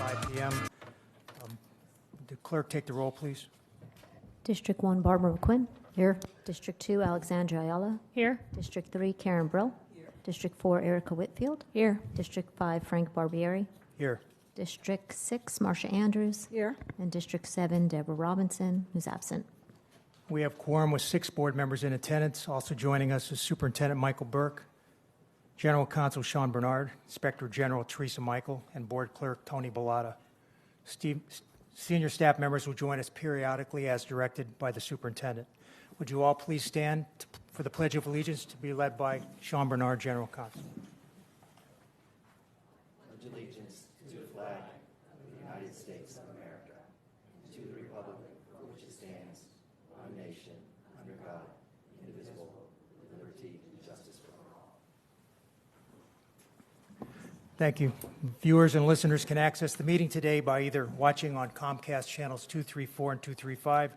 5 p.m. The clerk take the roll, please. District 1, Barbara McQuinn. Here. District 2, Alexandra Ayala. Here. District 3, Karen Brill. Here. District 4, Erica Whitfield. Here. District 5, Frank Barbieri. Here. District 6, Marcia Andrews. Here. And District 7, Deborah Robinson, who's absent. We have quorum with 6 board members in attendance. Also joining us is Superintendent Michael Burke, General Counsel Sean Bernard, Inspector General Teresa Michael, and Board Clerk Tony Bellata. Senior staff members will join us periodically as directed by the Superintendent. Would you all please stand for the Pledge of Allegiance to be led by Sean Bernard, General Counsel. Pledge allegiance to the flag of the United States of America, and to the republic for which it stands, one nation, under God, indivisible, with liberty and justice for all. Thank you. Viewers and listeners can access the meeting today by either watching on Comcast channels 234 and 235,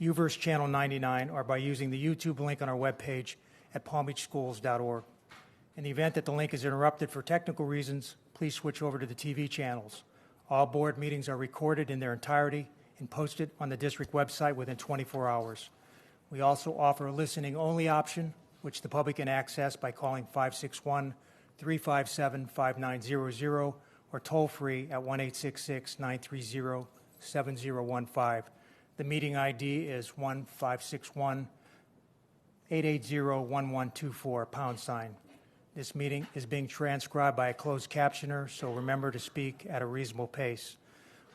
UVerse channel 99, or by using the YouTube link on our webpage at palmbeachschools.org. In the event that the link is interrupted for technical reasons, please switch over to the TV channels. All board meetings are recorded in their entirety and posted on the district website within 24 hours. We also offer a listening-only option, which the public can access by calling 561-357-5900 or toll-free at 1-866-930-7015. The meeting ID is 1561-880-1124, #. This meeting is being transcribed by a closed captioner, so remember to speak at a reasonable pace.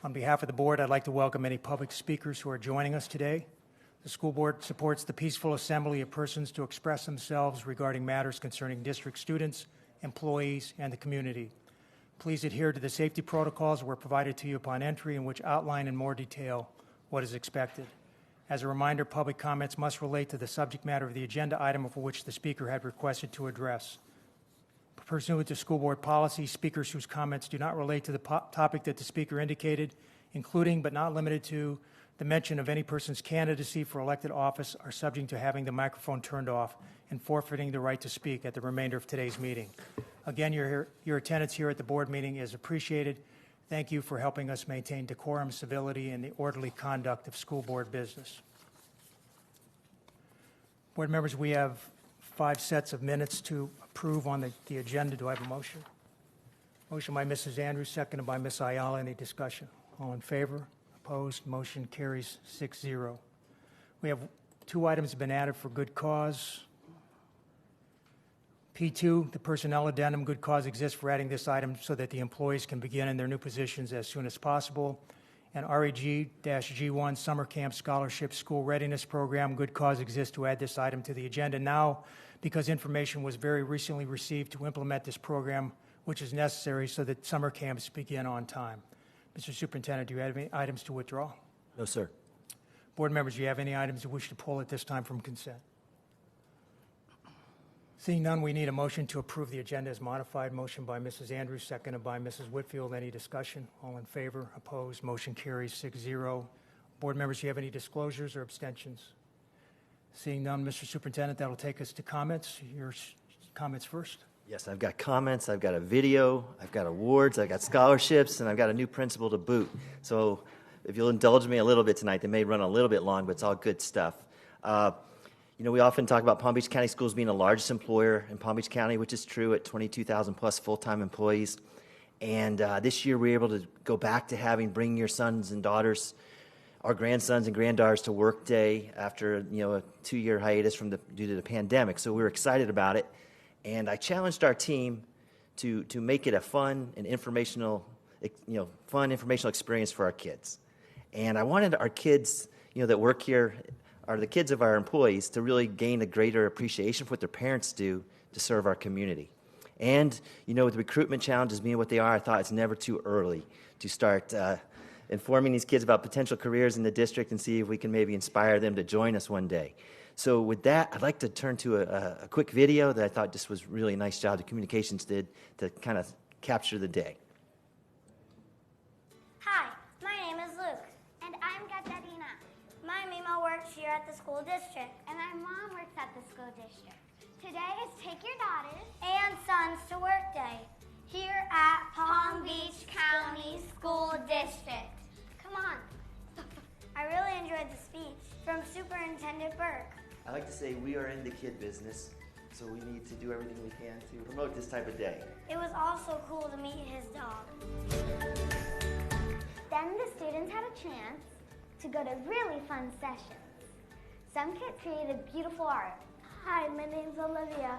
On behalf of the board, I'd like to welcome any public speakers who are joining us today. The school board supports the peaceful assembly of persons to express themselves regarding matters concerning district students, employees, and the community. Please adhere to the safety protocols that were provided to you upon entry, in which outline in more detail what is expected. As a reminder, public comments must relate to the subject matter of the agenda item for which the speaker had requested to address. Pursuant to school board policy, speakers whose comments do not relate to the topic that the speaker indicated, including but not limited to the mention of any person's candidacy for elected office, are subject to having the microphone turned off and forfeiting the right to speak at the remainder of today's meeting. Again, your attendance here at the board meeting is appreciated. Thank you for helping us maintain decorum, civility, and the orderly conduct of school board business. Board members, we have 5 sets of minutes to approve on the agenda. Do I have a motion? Motion by Mrs. Andrews, seconded by Ms. Ayala. Any discussion? All in favor? Opposed? Motion carries 6-0. We have 2 items have been added for good cause. P2, the personnel addendum, good cause exists for adding this item so that the employees can begin in their new positions as soon as possible. And REG-G1, Summer Camp Scholarship School Readiness Program, good cause exists to add this item to the agenda now because information was very recently received to implement this program, which is necessary so that summer camps begin on time. Mr. Superintendent, do you have any items to withdraw? No, sir. Board members, do you have any items you wish to pull at this time from consent? Seeing none, we need a motion to approve the agenda as modified. Motion by Mrs. Andrews, seconded by Mrs. Whitfield. Any discussion? All in favor? Opposed? Motion carries 6-0. Board members, do you have any disclosures or abstentions? Seeing none, Mr. Superintendent, that will take us to comments. Your comments first. Yes, I've got comments, I've got a video, I've got awards, I've got scholarships, and I've got a new principal to boot. So if you'll indulge me a little bit tonight, they may run a little bit long, but it's all good stuff. You know, we often talk about Palm Beach County Schools being the largest employer in Palm Beach County, which is true at 22,000 plus full-time employees. And this year we were able to go back to bring your sons and daughters, our grandsons and granddaughters, to work day after, a 2-year hiatus due to the pandemic. So we were excited about it. And I challenged our team to make it a fun and informational experience for our kids. And I wanted our kids, that work here, are the kids of our employees, to really gain a greater appreciation for what their parents do to serve our community. And, with the recruitment challenges being what they are, I thought it's never too early to start informing these kids about potential careers in the district and see if we can maybe inspire them to join us one day. So with that, I'd like to turn to a quick video that I thought just was really a nice job the communications did to kind of capture the day. Hi, my name is Luke, and I'm Katarina. My Mima works here at the school district, and my mom works at the school district. Today is Take Your Daughters and Sons to Work Day here at Palm Beach County School Superintendent Burke. I like to say we are in the kid business, so we need to do everything we can to promote this type of day. It was also cool to meet his dog. Then the students had a chance to go to really fun sessions. Some kids created beautiful art. Hi, my name's Olivia.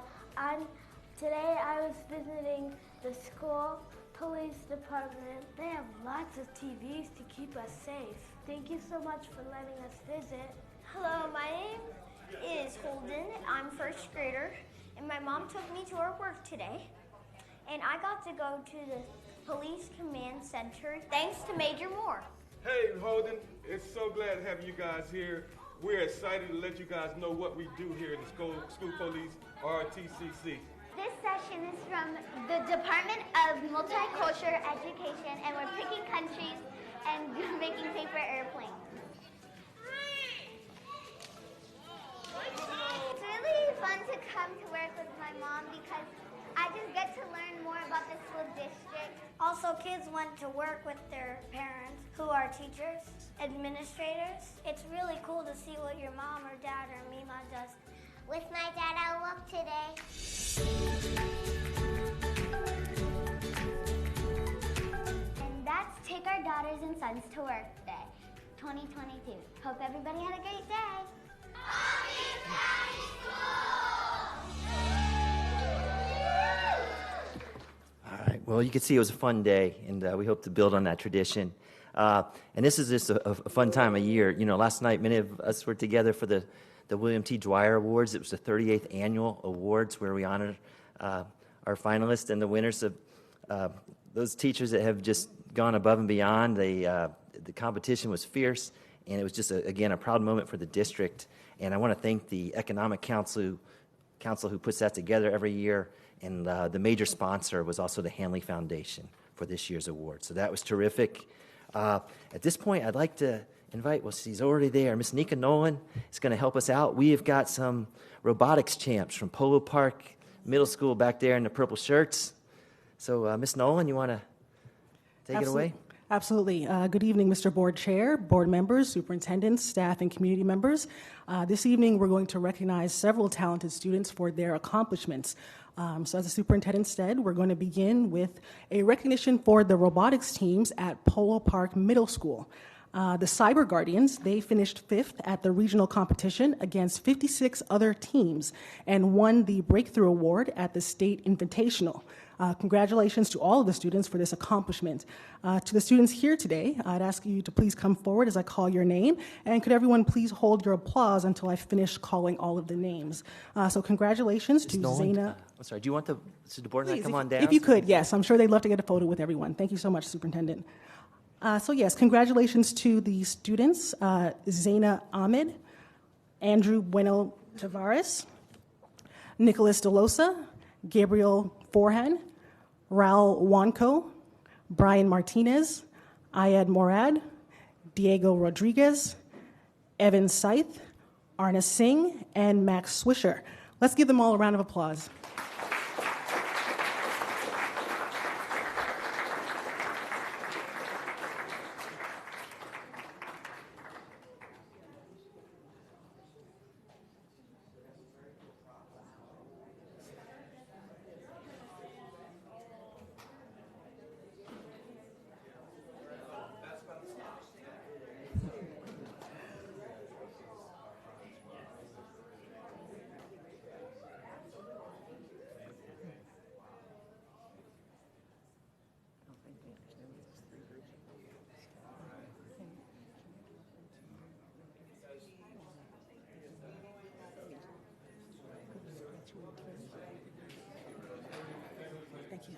Today I was visiting the school police department. They have lots of TVs to keep us safe. Thank you so much for letting us visit. Hello, my name is Holden. I'm first grader, and my mom took me to her work today. And I got to go to the police command center thanks to Major Moore. Hey, Holden, it's so glad to have you guys here. We're excited to let you guys know what we do here in the school police, RTCC. This session is from the Department of Multicultural Education, and we're picking countries and making paper airplanes. It's really fun to come to work with my mom because I just get to learn more about the school district. Also, kids want to work with their parents, who are teachers, administrators. It's really cool to see what your mom or dad or Mima does. With my dad, I'll walk today. And that's Take Our Daughters and Sons to Work Day, 2022. Hope everybody had a great day. All right. Well, you can see it was a fun day, and we hope to build on that tradition. And this is just a fun time of year. You know, last night many of us were together for the William T. Dwyer Awards. It was the 38th annual awards where we honored our finalists and the winners of those teachers that have just gone above and beyond. The competition was fierce, and it was just, again, a proud moment for the district. And I want to thank the Economic Council who puts that together every year. And the major sponsor was also the Hanley Foundation for this year's award. So that was terrific. At this point, I'd like to invite, well, she's already there, Miss Nika Nolan is going to help us out. We have got some robotics champs from Polo Park Middle School back there in the purple shirts. So, Miss Nolan, you want to take it away? Absolutely. Good evening, Mr. Board Chair, board members, superintendents, staff, and community members. This evening, we're going to recognize several talented students for their accomplishments. So as the superintendent said, we're going to begin with a recognition for the robotics teams at Polo Park Middle School. The Cyber Guardians, they finished 5th at the regional competition against 56 other teams and won the Breakthrough Award at the State Invitational. Congratulations to all of the students for this accomplishment. To the students here today, I'd ask you to please come forward as I call your name, and could everyone please hold your applause until I finish calling all of the names. So congratulations to Zaina. I'm sorry, do you want the board to come on down? If you could, yes. I'm sure they'd love to get a photo with everyone. Thank you so much, Superintendent. So yes, congratulations to the students, Zaina Ahmed, Andrew Bueno Tavares, Nicholas DeLosa, Gabriel Forhan, Raul Wanko, Brian Martinez, Ayad Morad, Diego Rodriguez, Evan Scythe, Arna Singh, and Max Swisher. Let's give them all a round of applause. Thank you.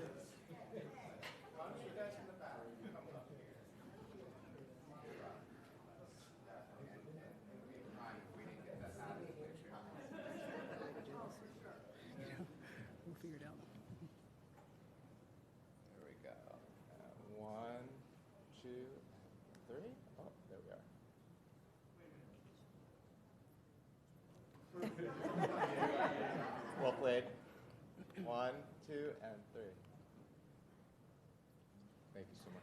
We'll figure it out. There we go. 1, 2, 3. Oh, there we are. Well played. 1, 2, and 3. Thank you so much.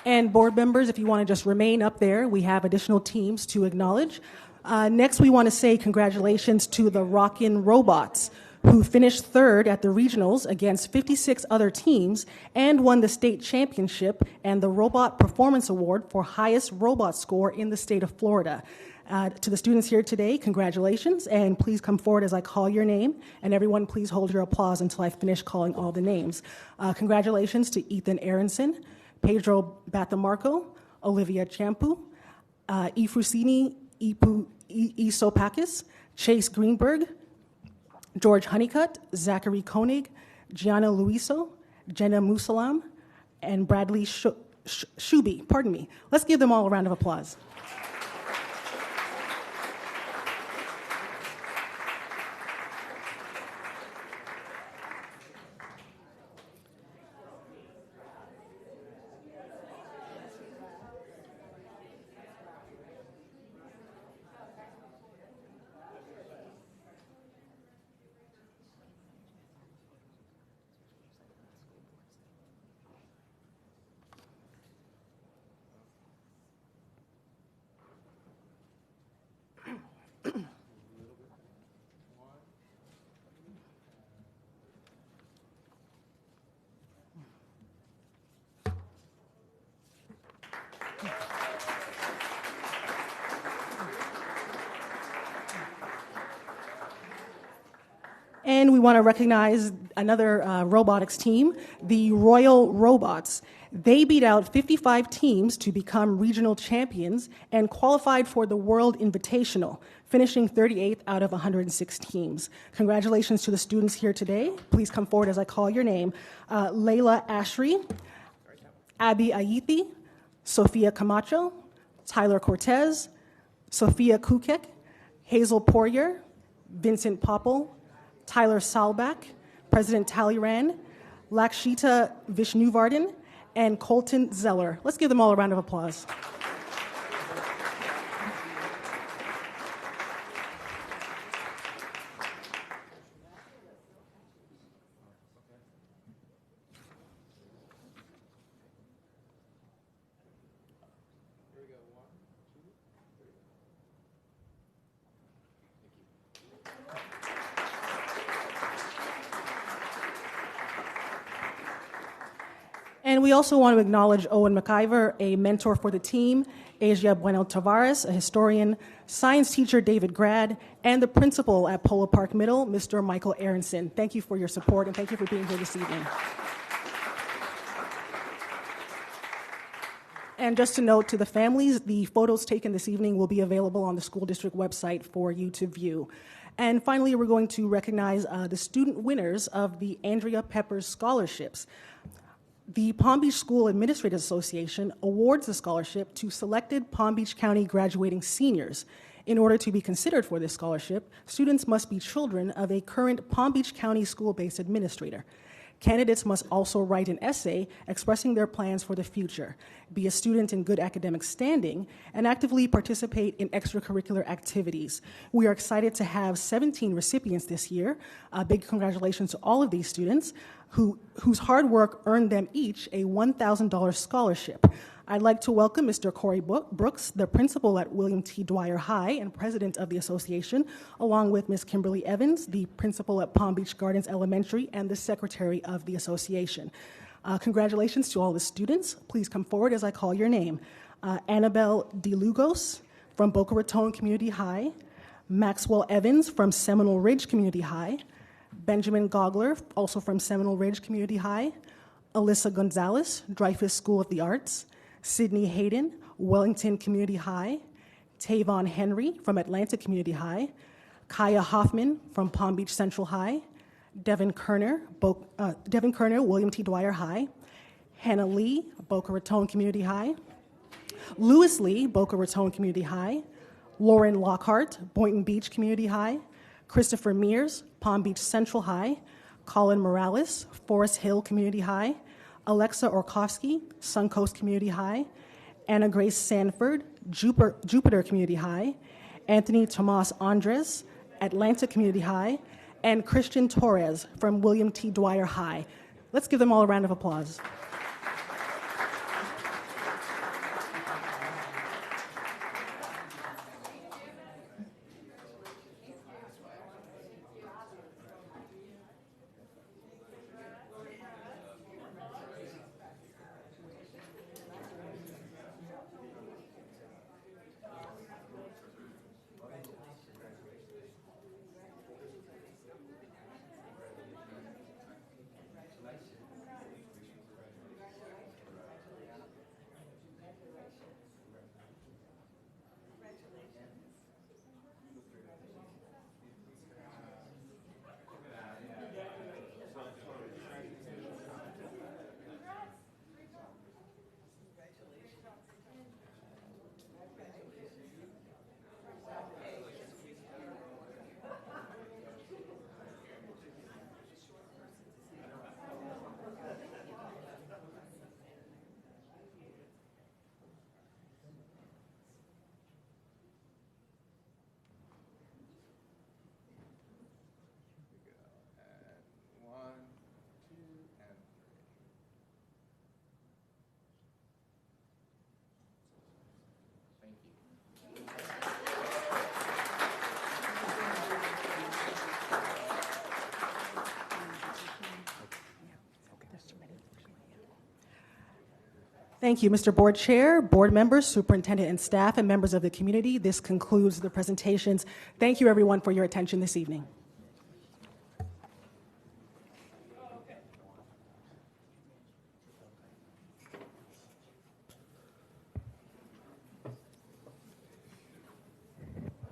And board members, if you want to just remain up there, we have additional teams to acknowledge. Next, we want to say congratulations to the Rockin' Robots, who finished third at the regionals against 56 other teams and won the state championship and the Robot Performance Award for highest robot score in the state of Florida. To the students here today, congratulations, and please come forward as I call your name, and everyone please hold your applause until I finish calling all the names. Congratulations to Ethan Aronson, Pedro Batamarco, Olivia Champu, Ifrusini Isopakis, Chase Greenberg, George Honeycutt, Zachary Koenig, Gianna Luiso, Jenna Musalam, and Bradley Shuby. Pardon me. Let's give them all a round of applause. And we want to recognize another robotics team, the Royal Robots. They beat out 55 teams to become regional champions and qualified for the World Invitational, finishing 38th out of 106 teams. Congratulations to the students here today. Please come forward as I call your name. Layla Ashry, Abby Aithi, Sophia Camacho, Tyler Cortez, Sophia Kukek, Hazel Poirier, Vincent Popple, Tyler Salbach, President Talleyrand, Lakshita Vishnuvardhan, and Colton Zeller. Let's give them all a round of applause. And we also want to acknowledge Owen McIver, a mentor for the team, Asia Bueno Tavares, a historian, science teacher David Grad, and the principal at Polo Park Middle, Mr. Michael Aronson. Thank you for your support, and thank you for being here this evening. And just to note to the families, the photos taken this evening will be available on the school district website for you to view. And finally, we're going to recognize the student winners of the Andrea Peppers Scholarships. The Palm Beach School Administrators Association awards the scholarship to selected Palm Beach County graduating seniors. In order to be considered for this scholarship, students must be children of a current Palm Beach County school-based administrator. Candidates must also write an essay expressing their plans for the future, be a student in good academic standing, and actively participate in extracurricular activities. We are excited to have 17 recipients this year. Big congratulations to all of these students whose hard work earned them each a $1,000 scholarship. I'd like to welcome Mr. Corey Brooks, the principal at William T. Dwyer High and president of the association, along with Ms. Kimberly Evans, the principal at Palm Beach Gardens Elementary and the secretary of the association. Congratulations to all the students. Please come forward as I call your name. Annabelle DeLugos from Boca Raton Community High, Maxwell Evans from Seminole Ridge Community High, Benjamin Gogler, also from Seminole Ridge Community High, Alyssa Gonzalez, Dreyfus School of the Arts, Sydney Hayden, Wellington Community High, Tavon Henry from Atlanta Community High, Kaya Hoffman from Palm Beach Central High, Devin Kerner, William T. Dwyer High, Hannah Lee, Boca Raton Community High, Lewis Lee, Boca Raton Community High, Lauren Lockhart, Boynton Beach Community High, Christopher Mears, Palm Beach Central High, Colin Morales, Forest Hill Community High, Alexa Orkovsky, Suncoast Community High, Anna Grace Sanford, Jupiter Community High, Anthony Tomas Andres, Atlanta Community High, and Christian Torres from William T. Dwyer High. Let's give them all a round of applause. Thank you, Mr. Board Chair, board members, superintendent and staff, and members of the community. This concludes the presentations. Thank you, everyone, for your attention this evening.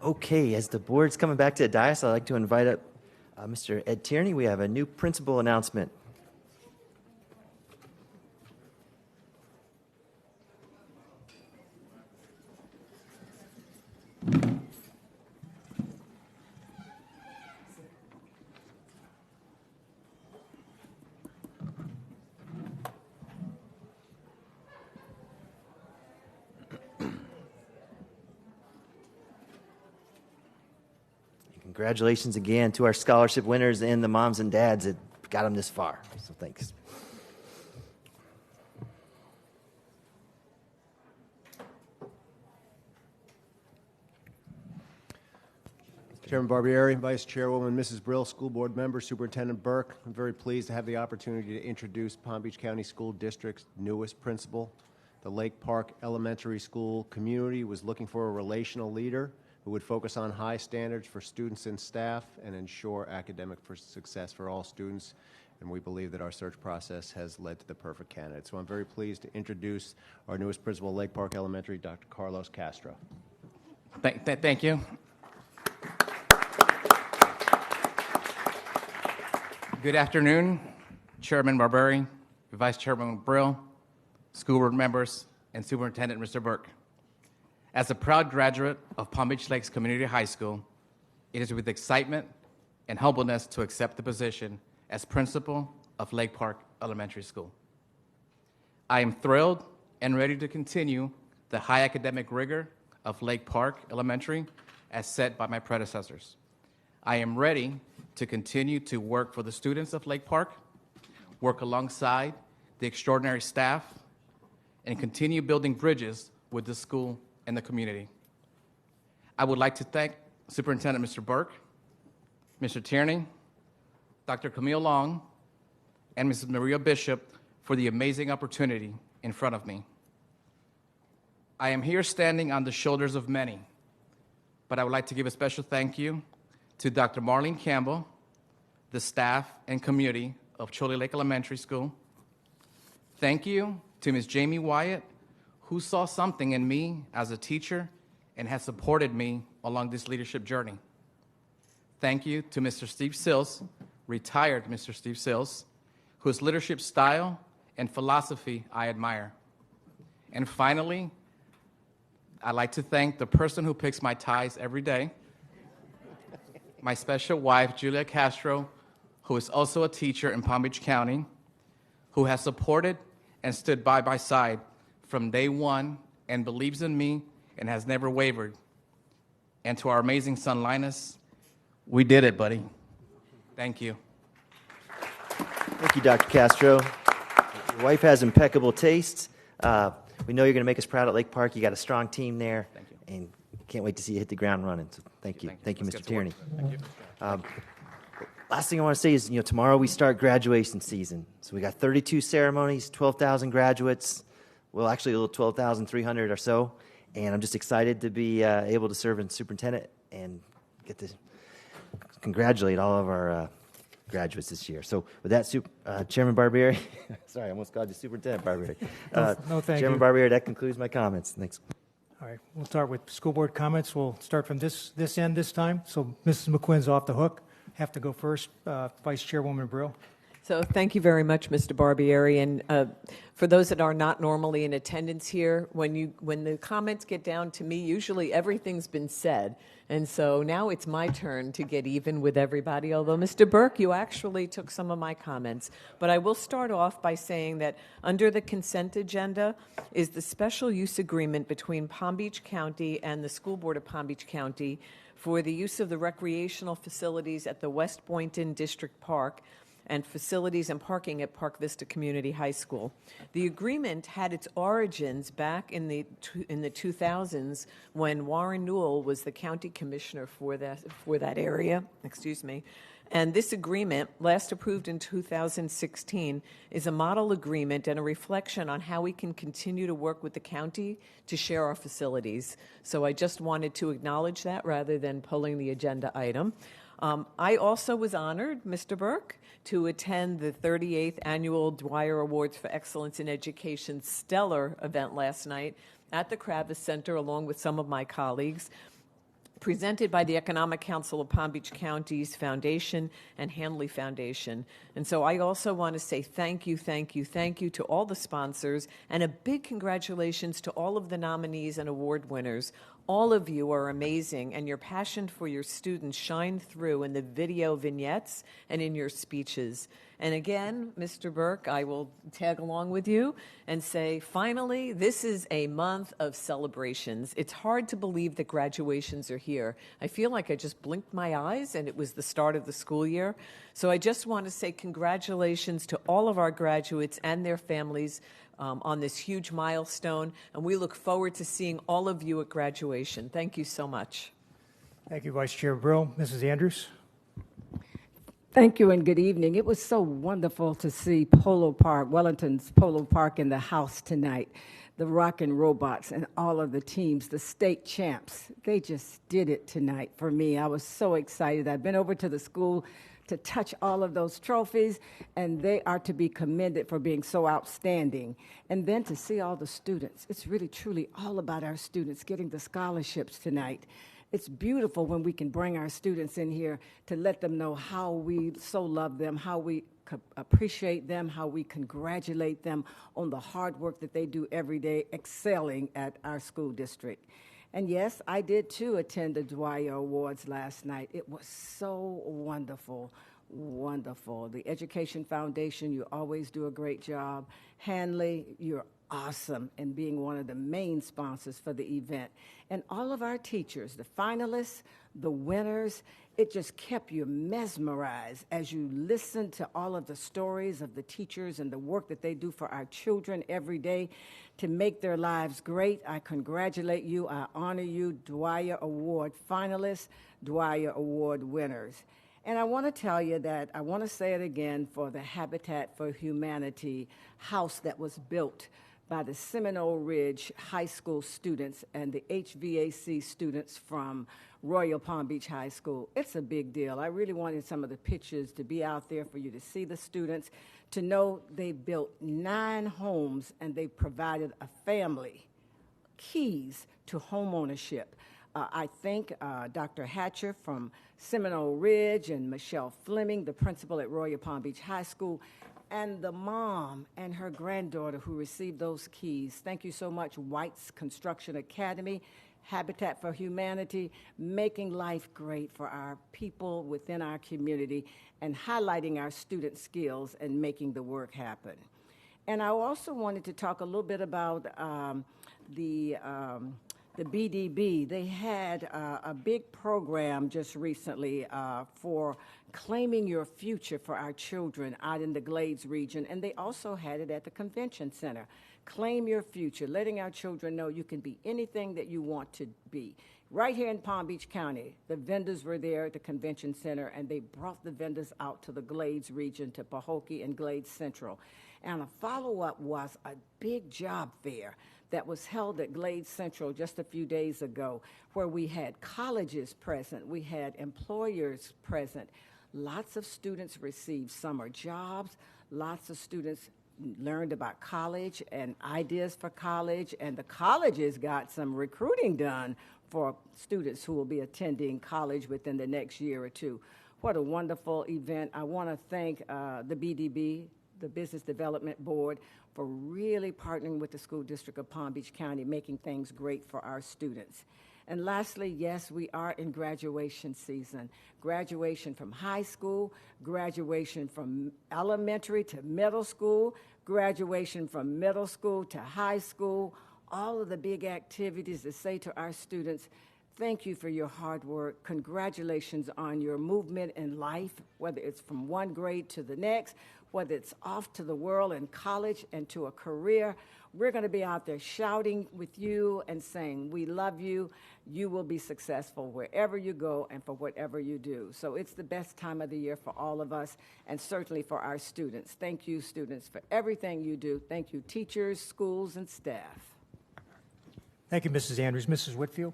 Okay, as the board's coming back to the dais, I'd like to invite up Mr. Ed Tierney. We have a new principal announcement. Congratulations again to our scholarship winners and the moms and dads that got them this far. So thanks. Chairman Barbieri, Vice Chairwoman Mrs. Brill, School Board Member, Superintendent Burke, I'm very pleased to have the opportunity to introduce Palm Beach County School District's newest principal. The Lake Park Elementary School community was looking for a relational leader who would focus on high standards for students and staff and ensure academic success for all students. And we believe that our search process has led to the perfect candidate. So I'm very pleased to introduce our newest principal, Lake Park Elementary, Dr. Carlos Castro. Thank you. Good afternoon, Chairman Barbieri, Vice Chairman Brill, school board members, and Superintendent Mr. Burke. As a proud graduate of Palm Beach Lakes Community High School, it is with excitement and humbleness to accept the position as principal of Lake Park Elementary School. I am thrilled and ready to continue the high academic rigor of Lake Park Elementary as set by my predecessors. I am ready to continue to work for the students of Lake Park, work alongside the extraordinary staff, and continue building bridges with the school and the community. I would like to thank Superintendent Mr. Burke, Mr. Tierney, Dr. Camille Long, and Mrs. Maria Bishop for the amazing opportunity in front of me. I am here standing on the shoulders of many, but I would like to give a special thank you to Dr. Marlene Campbell, the staff and community of Chole Lake Elementary School. Thank you to Ms. Jamie Wyatt, who saw something in me as a teacher and has supported me along this leadership journey. Thank you to Mr. Steve Sills, retired Mr. Steve Sills, whose leadership style and philosophy I admire. And finally, I'd like to thank the person who picks my ties every day, my special wife, Julia Castro, who is also a teacher in Palm Beach County, who has supported and stood by my side from day one and believes in me and has never wavered. And to our amazing son, Linus, we did it, buddy. Thank you. Thank you, Dr. Castro. Your wife has impeccable taste. We know you're going to make us proud at Lake Park. You got a strong team there. Thank you. And can't wait to see you hit the ground running. So thank you. Thank you, Let's Mr. get to work. Tierney. Thank you. Last thing I want to say is, tomorrow we start graduation season. So we got 32 ceremonies, 12,000 graduates. Well, actually, a little 12,300 or so. And I'm just excited to be able to serve as superintendent and get to congratulate all of our graduates this year. So with that, Chairman Barbieri, sorry, I almost called you Superintendent Barbieri. No, thank Chairman you. Barbieri, that concludes my comments. Thanks. All right, we'll start with school board comments. We'll start from this end this time. So Mrs. McQuinn's off the hook. Have to go first. Vice Chairwoman Brill. So thank you very much, Mr. Barbieri. And for those that are not normally in attendance here, when the comments get down to me, usually everything's been said. And so now it's my turn to get even with everybody, although, Mr. Burke, you actually took some of my comments. But I will start off by saying that under the consent agenda is the special use agreement between Palm Beach County and the School Board of Palm Beach County for the use of the recreational facilities at the West Boynton District Park and facilities and parking at Park Vista Community High School. The agreement had its origins back in the 2000s when Warren Newell was the county commissioner for that area. Excuse me. And this agreement, last approved in 2016, is a model agreement and a reflection on how we can continue to work with the county to share our facilities. So I just wanted to acknowledge that rather than pulling the agenda item. I also was honored, Mr. Burke, to attend the 38th Annual Dwyer Awards for Excellence in Education Stellar event last night at the Kravis Center along with some of my colleagues, presented by the Economic Council of Palm Beach County's Foundation and Hanley Foundation. And so I also want to say thank you to all the sponsors, and a big congratulations to all of the nominees and award winners. All of you are amazing, and your passion for your students shine through in the video vignettes and in your speeches. And again, Mr. Burke, I will tag along with you and say, finally, this is a month of celebrations. It's hard to believe that graduations are here. I feel like I just blinked my eyes and it was the start of the school year. So I just want to say congratulations to all of our graduates and their families on this huge milestone, and we look forward to seeing all of you at graduation. Thank you so much. Thank you, Vice Chair Brill. Mrs. Andrews? Thank you and good evening. It was so wonderful to see Polo Park, Wellington's Polo Park in the house tonight. The Rockin' Robots and all of the teams, the state champs, they just did it tonight for me. I was so excited. I've been over to the school to touch all of those trophies, and they are to be commended for being so outstanding. And then to see all the students, it's really truly all about our students getting the scholarships tonight. It's beautiful when we can bring our students in here to let them know how we so love them, how we appreciate them, how we congratulate them on the hard work that they do every day excelling at our school district. And yes, I did too attend the Dwyer Awards last night. It was so wonderful, wonderful. The Education Foundation, you always do a great job. Hanley, you're awesome in being one of the main sponsors for the event. And all of our teachers, the finalists, the winners, it just kept you mesmerized as you listened to all of the stories of the teachers and the work that they do for our children every day to make their lives great. I congratulate you. I honor you, Dwyer Award finalists, Dwyer Award winners. And I want to tell you that I want to say it again for the Habitat for Humanity house that was built by the Seminole Ridge High School students and the HVAC students from Royal Palm Beach High School. It's a big deal. I really wanted some of the pictures to be out there for you to see the students, to know they built 9 homes and they provided a family keys to home ownership. I thank Dr. Hatcher from Seminole Ridge and Michelle Fleming, the principal at Royal Palm Beach High School, and the mom and her granddaughter who received those keys. Thank you so much, White's Construction Academy, Habitat for Humanity, making life great for our people within our community and highlighting our student skills and making the work happen. And I also wanted to talk a little bit about the BDB. They had a big program just recently for claiming your future for our children out in the Glades region, and they also had it at the convention center. Claim your future, letting our children know you can be anything that you want to be. Right here in Palm Beach County, the vendors were there at the convention center, and they brought the vendors out to the Glades region, to Pahokee and Glades Central. And a follow-up was a big job fair that was held at Glades Central just a few days ago, where we had colleges present, we had employers present. Lots of students received summer jobs, lots of students learned about college and ideas for college, and the colleges got some recruiting done for students who will be attending college within the next year or two. What a wonderful event. I want to thank the BDB, the Business Development Board, for really partnering with the School District of Palm Beach County, making things great for our students. And lastly, yes, we are in graduation season. Graduation from high school, graduation from elementary to middle school, graduation from middle school to high school, all of the big activities to say to our students, Thank you for your hard work. Congratulations on your movement in life, whether it's from one grade to the next, whether it's off to the world and college and to a career. We're going to be out there shouting with you and saying, we love you. You will be successful wherever you go and for whatever you do. So it's the best time of the year for all of us and certainly for our students. Thank you, students, for everything you do. Thank you, teachers, schools, and staff. Thank you, Mrs. Andrews. Mrs. Whitfield?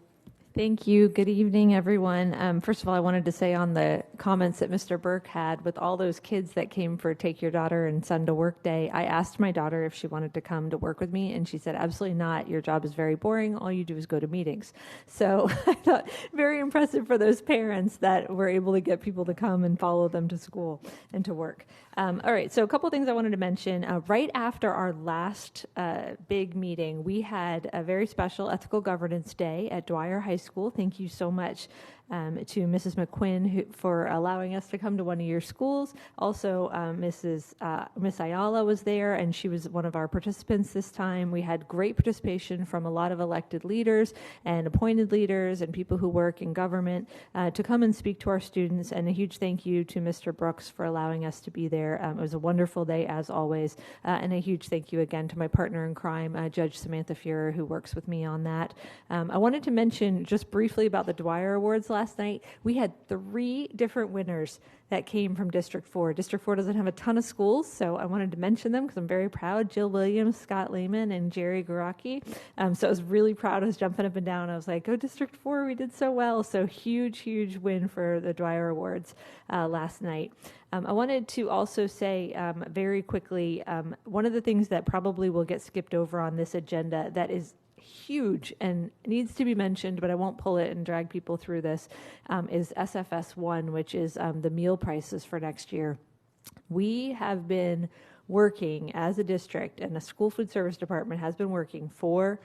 Thank you. Good evening, everyone. First of all, I wanted to say on the comments that Mr. Burke had with all those kids that came for Take Your Daughter and Son to Work Day, I asked my daughter if she wanted to come to work with me, and she said, absolutely not. Your job is very boring. All you do is go to meetings. So I thought very impressive for those parents that were able to get people to come and follow them to school and to work. All right, so a couple things I wanted to mention. Right after our last big meeting, we had a very special Ethical Governance Day at Dwyer High School. Thank you so much to Mrs. McQuinn for allowing us to come to one of your schools. Also, Miss Ayala was there, and she was one of our participants this time. We had great participation from a lot of elected leaders and appointed leaders and people who work in government to come and speak to our students, and a huge thank you to Mr. Brooks for allowing us to be there. It was a wonderful day, as always, and a huge thank you again to my partner in crime, Judge Samantha Fuhrer, who works with me on that. I wanted to mention just briefly about the Dwyer Awards last night. We had 3 different winners that came from District 4. District 4 doesn't have a ton of schools, so I wanted to mention them because I'm very proud. Jill Williams, Scott Lehman, and Jerry Garaki. So I was really proud. I was jumping up and down. I was like, oh, District 4, we did so well. So huge, huge win for the Dwyer Awards last night. I wanted to also say very quickly, one of the things that probably will get skipped over on this agenda that is huge and needs to be mentioned, but I won't pull it and drag people through this, is SFS1, which is the meal prices for next year. We have been working as a district, and the school food service department has been working for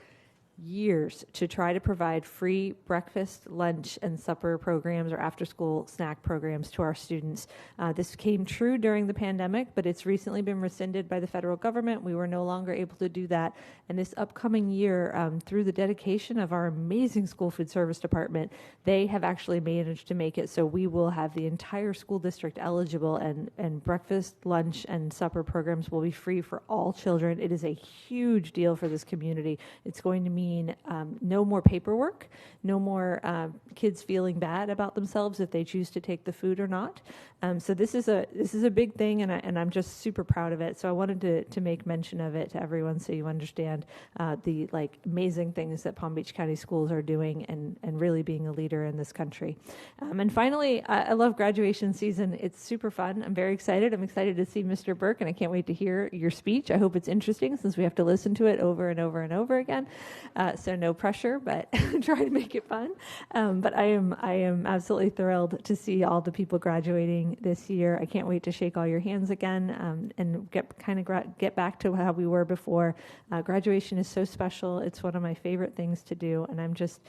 years to try to provide free breakfast, lunch, and supper programs or after-school snack programs to our students. This came true during the pandemic, but it's recently been rescinded by the federal government. We were no longer able to do that. And this upcoming year, through the dedication of our amazing school food service department, they have actually managed to make it so we will have the entire school district eligible, and breakfast, lunch, and supper programs will be free for all children. It is a huge deal for this community. It's going to mean no more paperwork, no more kids feeling bad about themselves if they choose to take the food or not. So this is a big thing, and I'm just super proud of it. So I wanted to make mention of it to everyone so you understand the amazing things that Palm Beach County schools are doing and really being a leader in this country. And finally, I love graduation season. It's super fun. I'm very excited. I'm excited to see Mr. Burke, and I can't wait to hear your speech. I hope it's interesting since we have to listen to it over and over and over again. So no pressure, but try to make it fun. But I am absolutely thrilled to see all the people graduating this year. I can't wait to shake all your hands again and get back to how we were before. Graduation is so special. It's one of my favorite things to do, and I'm just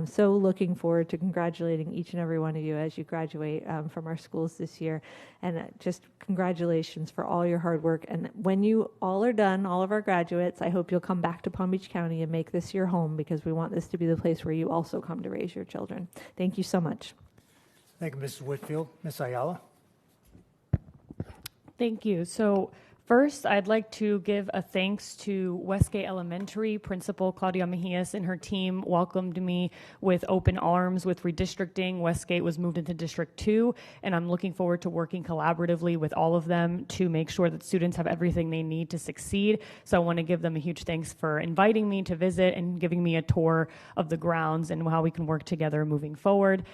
so looking forward to congratulating each and every one of you as you graduate from our schools this year. And just congratulations for all your hard work. And when you all are done, all of our graduates, I hope you'll come back to Palm Beach County and make this your home, because we want this to be the place where you also come to raise your children. Thank you so much. Thank you, Mrs. Whitfield. Ms. Ayala? Thank you. So first, I'd like to give a thanks to Westgate Elementary Principal Claudia Mejias and her team welcomed me with open arms with redistricting. Westgate was moved into District 2, and I'm looking forward to working collaboratively with all of them to make sure that students have everything they need to succeed. So I want to give them a huge thanks for inviting me to visit and giving me a tour of the grounds and how we can work together moving forward.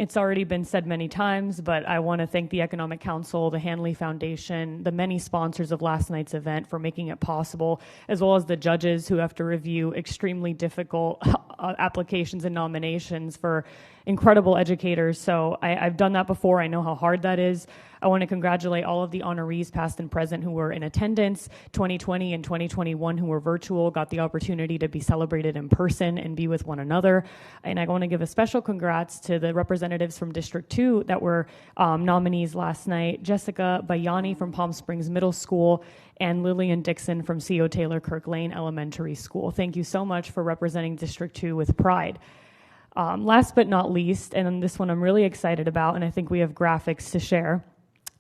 It's already been said many times, but I want to thank the Economic Council, the Hanley Foundation, the many sponsors of last night's event for making it possible, as well as the judges who have to review extremely difficult applications and nominations for incredible educators. So I've done that before. I know how hard that is. I want to congratulate all of the honorees, past and present, who were in attendance. 2020 and 2021 who were virtual got the opportunity to be celebrated in person and be with one another. And I want to give a special congrats to the representatives from District 2 that were nominees last night: Jessica Bayani from Palm Springs Middle School and Lillian Dixon from C.O. Taylor Kirk Lane Elementary School. Thank you so much for representing District 2 with pride. Last but not least, and this one I'm really excited about, and I think we have graphics to share.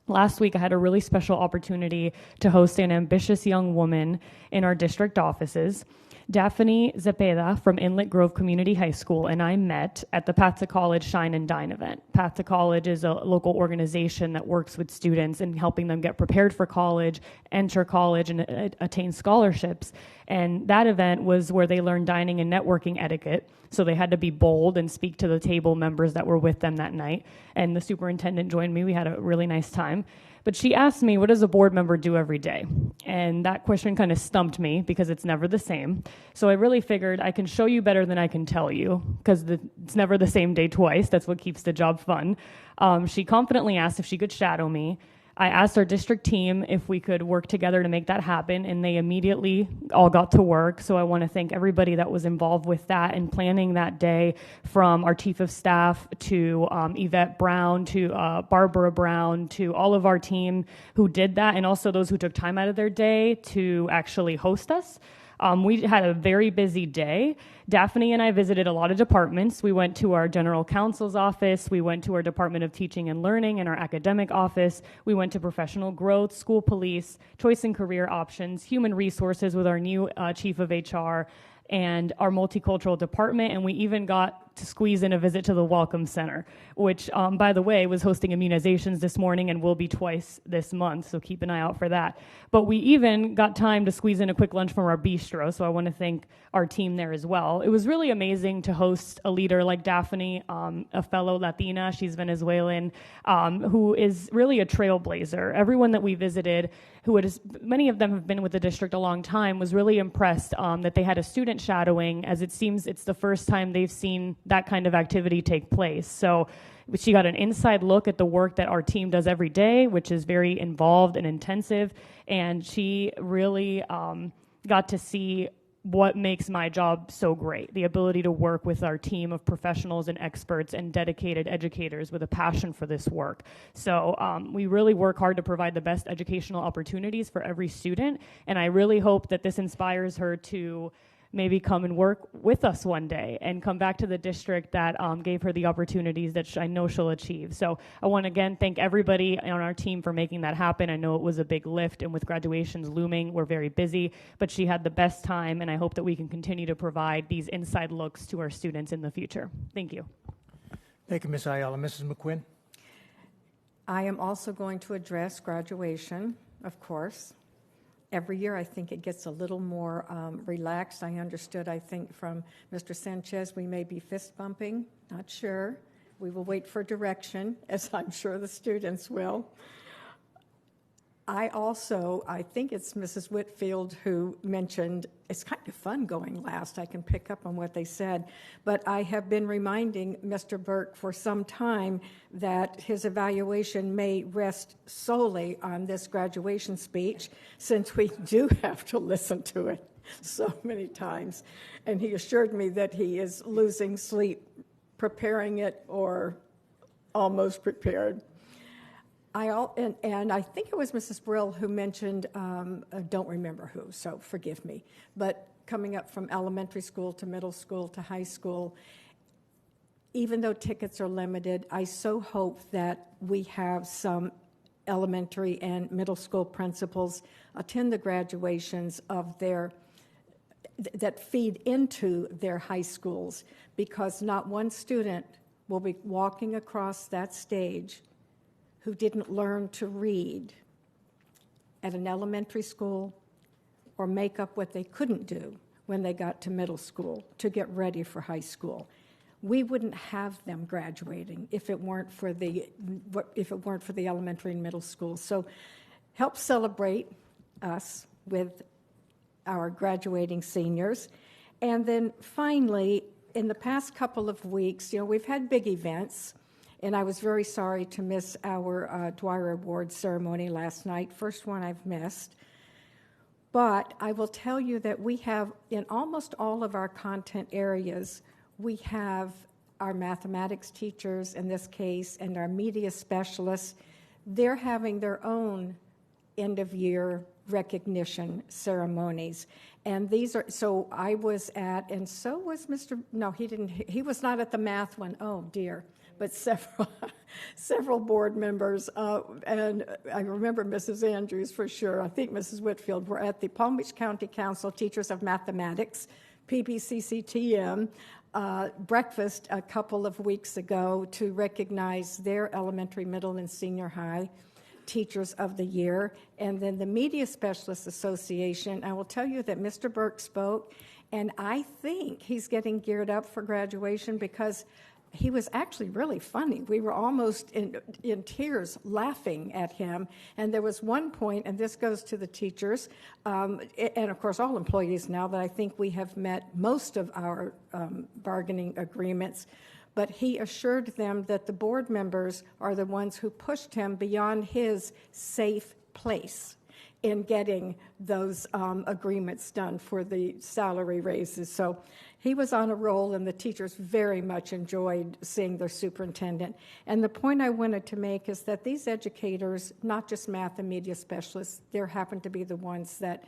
Last week, I had a really special opportunity to host an ambitious young woman in our district offices. Daphne Zepeda from Inlet Grove Community High School and I met at the Path to College Shine and Dine event. Path to College is a local organization that works with students in helping them get prepared for college, enter college, and attain scholarships. And that event was where they learned dining and networking etiquette. So they had to be bold and speak to the table members that were with them that night. And the superintendent joined me. We had a really nice time. But she asked me, what does a board member do every day? And that question kind of stumped me because it's never the same. So I really figured I can show you better than I can tell you because it's never the same day twice. That's what keeps the job fun. She confidently asked if she could shadow me. I asked our district team if we could work together to make that happen, and they immediately all got to work. So I want to thank everybody that was involved with that and planning that day, from our chief of staff to Yvette Brown to Barbara Brown to all of our team who did that, and also those who took time out of their day to actually host us. We had a very busy day. Daphne and I visited a lot of departments. We went to our general counsel's office. We went to our Department of Teaching and Learning and our academic office. We went to professional growth, school police, choice and career options, human resources with our new chief of HR, and our multicultural department, and we even got to squeeze in a visit to the Welcome Center, which, by the way, was hosting immunizations this morning and will be twice this month, so keep an eye out for that. But we even got time to squeeze in a quick lunch from our bistro, so I want to thank our team there as well. It was really amazing to host a leader like Daphne, a fellow Latina, she's Venezuelan, who is really a trailblazer. Everyone that we visited, many of them have been with the district a long time, was really impressed that they had a student shadowing, as it seems it's the first time they've seen that kind of activity take place. So she got an inside look at the work that our team does every day, which is very involved and intensive, and she really got to see what makes my job so great, the ability to work with our team of professionals and experts and dedicated educators with a passion for this work. So we really work hard to provide the best educational opportunities for every student, and I really hope that this inspires her to maybe come and work with us one day and come back to the district that gave her the opportunities that I know she'll achieve. So I want to again thank everybody on our team for making that happen. I know it was a big lift, and with graduations looming, we're very busy, but she had the best time, and I hope that we can continue to provide these inside looks to our students in the future. Thank you. Thank you, Ms. Ayala. Mrs. McQuinn? I am also going to address graduation, of course. Every year, I think it gets a little more relaxed. I understood, I think, from Mr. Sanchez, we may be fist bumping. Not sure. We will wait for direction, as I'm sure the students will. I think it's Mrs. Whitfield who mentioned it's kind of fun going last. I can pick up on what they said. But I have been reminding Mr. Burke for some time that his evaluation may rest solely on this graduation speech, since we do have to listen to it so many times. And he assured me that he is losing sleep preparing it or almost prepared. And I think it was Mrs. Brill who mentioned, I don't remember who, so forgive me, but coming up from elementary school to middle school to high school, even though tickets are limited, I so hope that we have some elementary and middle school principals attend the graduations of that feed into their high schools, because not one student will be walking across that stage who didn't learn to read at an elementary school or make up what they couldn't do when they got to middle school to get ready for high school. We wouldn't have them graduating if it weren't for the elementary and middle school. So help celebrate us with our graduating seniors. And then finally, in the past couple of weeks, we've had big events. And I was very sorry to miss our Dwyer Award ceremony last night, first one I've missed. But I will tell you that we have, in almost all of our content areas, we have our mathematics teachers, in this case, and our media specialists. They're having their own end-of-year recognition ceremonies. And these are, so I was at, and so was Mr., no, he was not at the math one, oh dear, but several board members, and I remember Mrs. Andrews for sure, I think Mrs. Whitfield, were at the Palm Beach County Council Teachers of Mathematics, PBCSD, breakfast a couple of weeks ago to recognize their elementary, middle, and senior high Teachers of the Year. And then the Media Specialists Association, I will tell you that Mr. Burke spoke, and I think he's getting geared up for graduation because he was actually really funny. We were almost in tears laughing at him. And there was one point, and this goes to the teachers, and of course all employees now that I think we have met most of our bargaining agreements, but he assured them that the board members are the ones who pushed him beyond his safe place in getting those agreements done for the salary raises. So he was on a roll, and the teachers very much enjoyed seeing their superintendent. And the point I wanted to make is that these educators, not just math and media specialists, there happen to be the ones that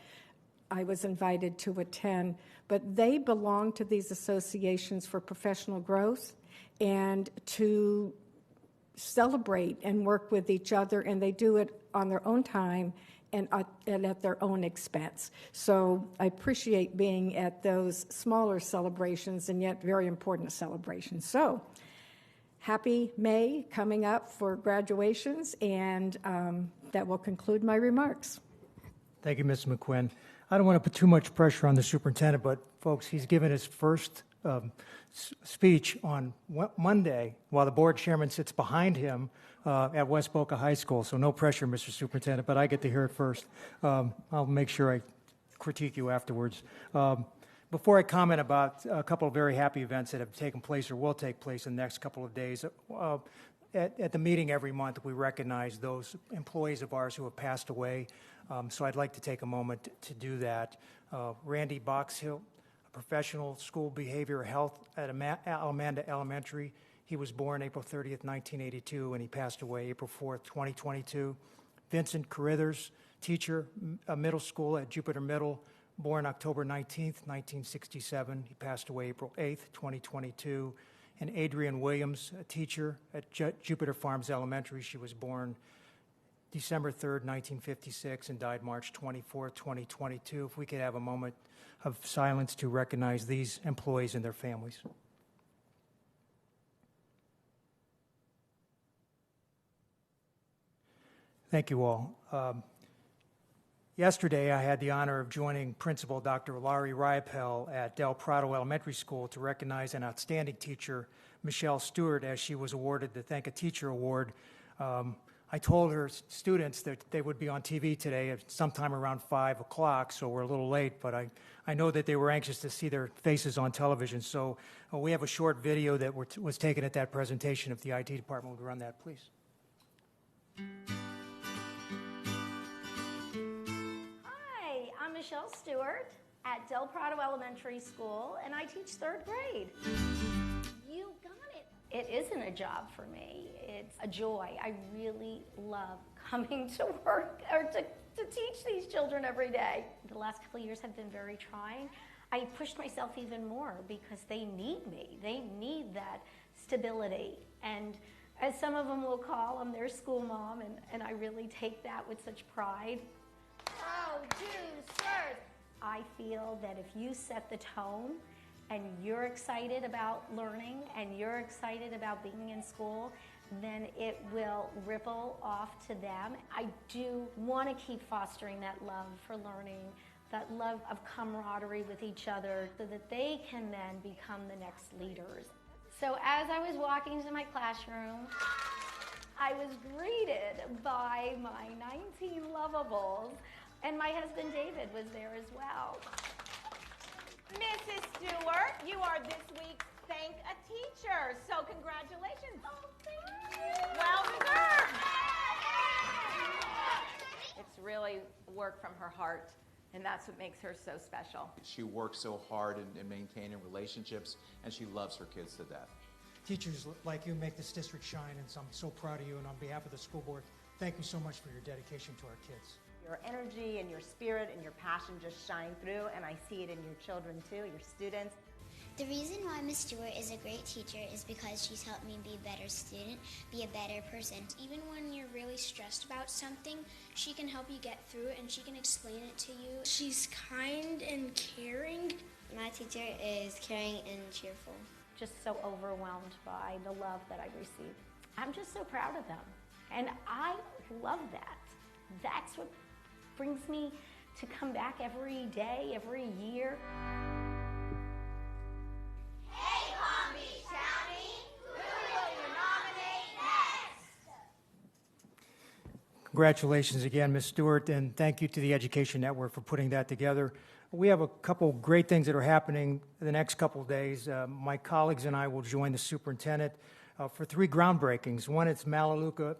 I was invited to attend, but they belong to these associations for professional growth and to celebrate and work with each other, and they do it on their own time and at their own expense. So I appreciate being at those smaller celebrations and yet very important celebrations. So happy May coming up for graduations, and that will conclude my remarks. Thank you, Ms. McQuinn. I don't want to put too much pressure on the superintendent, but folks, he's given his first speech on Monday while the board chairman sits behind him at West Boca High School. So no pressure, Mr. Superintendent, but I get to hear it first. I'll make sure I critique you afterwards. Before I comment about a couple of very happy events that have taken place or will take place in the next couple of days, at the meeting every month, we recognize those employees of ours who have passed away. So I'd like to take a moment to do that. Randy Boxhill, a professional school behavior health at Alamanda Elementary. He was born April 30th, 1982, and he passed away April 4th, 2022. Vincent Carithers, teacher, middle school at Jupiter Middle, born October 19th, 1967. He passed away April 8th, 2022. And Adrienne Williams, a teacher at Jupiter Farms Elementary. She was born December 3rd, 1956, and died March 24th, 2022. If we could have a moment of silence to recognize these employees and their families. Thank you all. Yesterday, I had the honor of joining Principal Dr. Laurie Riopel at Del Prado Elementary School to recognize an outstanding teacher, Michelle Stewart, as she was awarded the Thank a Teacher Award. I told her students that they would be on TV today at sometime around 5 o'clock, so we're a little late, but I know that they were anxious to see their faces on television. So we have a short video that was taken at that presentation. If the IT department would run that, please. I'm Michelle Stewart at Del Prado Elementary School, and I teach 3rd grade. You got it. It isn't a job for me. It's a joy. I really love coming to work or to teach these children every day. The last couple of years have been very trying. I pushed myself even more because they need me. They need that stability. And as some of them will call, I'm their school mom, and I really take that with such pride. Producers. I feel that if you set the tone and you're excited about learning and you're excited about being in school, then it will ripple off to them. I do want to keep fostering that love for learning, that love of camaraderie with each other, so that they can then become the next leaders. So as I was walking to my classroom, I was greeted by my 19 lovables, and my husband David was there as well. Mrs. Stewart, you are this week's Thank a Teacher, so congratulations. Oh, thank you. Well deserved. It's really work from her heart, and that's what makes her so special. She works so hard in maintaining relationships, and she loves her kids to death. Teachers like you make this district shine, and so I'm so proud of you. And on behalf of the school board, thank you so much for your dedication to our kids. Your energy and your spirit and your passion just shine through, and I see it in your children too, your students. The reason why Miss Stewart is a great teacher is because she's helped me be a better student, be a better person. Even when you're really stressed about something, she can help you get through it and she can explain it to you. She's kind and caring. My teacher is caring and cheerful. Just so overwhelmed by the love that I receive. I'm just so proud of them. And I love that. That's what brings me to come back every day, every year. Hey, Palm Beach County, who will you nominate next? Congratulations again, Ms. Stewart, and thank you to the Education Network for putting that together. We have a couple great things that are happening the next couple of days. My colleagues and I will join the superintendent for 3 groundbreakings. One, it's Malaluka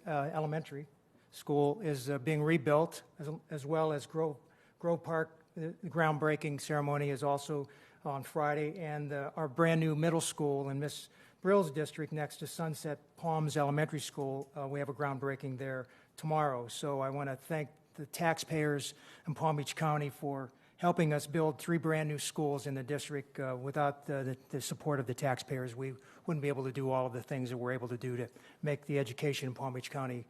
Elementary School is being rebuilt, as well as Grove Park. The groundbreaking ceremony is also on Friday, and our brand new middle school in Ms. Brill's district next to Sunset Palms Elementary School, we have a groundbreaking there tomorrow. So I want to thank the taxpayers in Palm Beach County for helping us build 3 brand new schools in the district. Without the support of the taxpayers, we wouldn't be able to do all of the things that we're able to do to make the education in Palm Beach County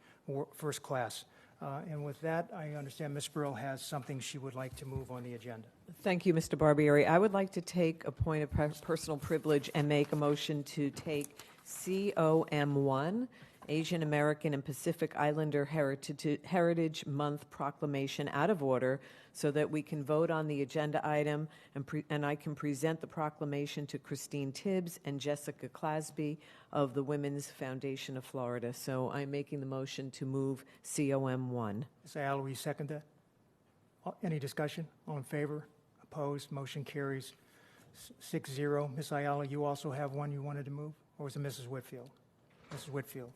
first class. And with that, I understand Ms. Brill has something she would like to move on the agenda. Thank you, Mr. Barbieri. I would like to take a point of personal privilege and make a motion to take COM1, Asian American and Pacific Islander Heritage Month Proclamation, out of order so that we can vote on the agenda item and I can present the proclamation to Christine Tibbs and Jessica Clasby of the Women's Foundation of Florida. So I'm making the motion to move COM1. Ms. Ayala, will you second that? Any discussion? All in favor? Opposed? Motion carries 6-0. Ms. Ayala, you also have one you wanted to move? Or was it Mrs. Whitfield? Mrs. Whitfield.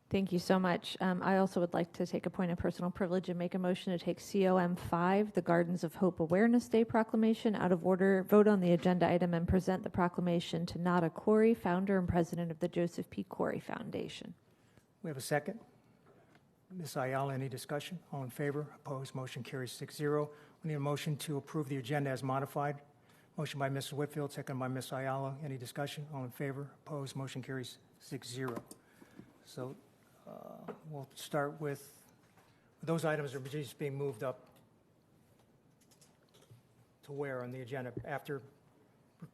Thank you so much. I also would like to take a point of personal privilege and make a motion to take COM5, the Gardens of Hope Awareness Day proclamation, out of order, vote on the agenda item, and present the proclamation to Nada Corey, founder and president of the Joseph P. Corey Foundation. We have a second. Ms. Ayala, any discussion? All in favor? Opposed? Motion carries 6-0. We need a motion to approve the agenda as modified. Motion by Mrs. Whitfield, second by Ms. Ayala. Any discussion? All in favor? Opposed? Motion carries 6-0. So we'll start with those items are just being moved up to where on the agenda? After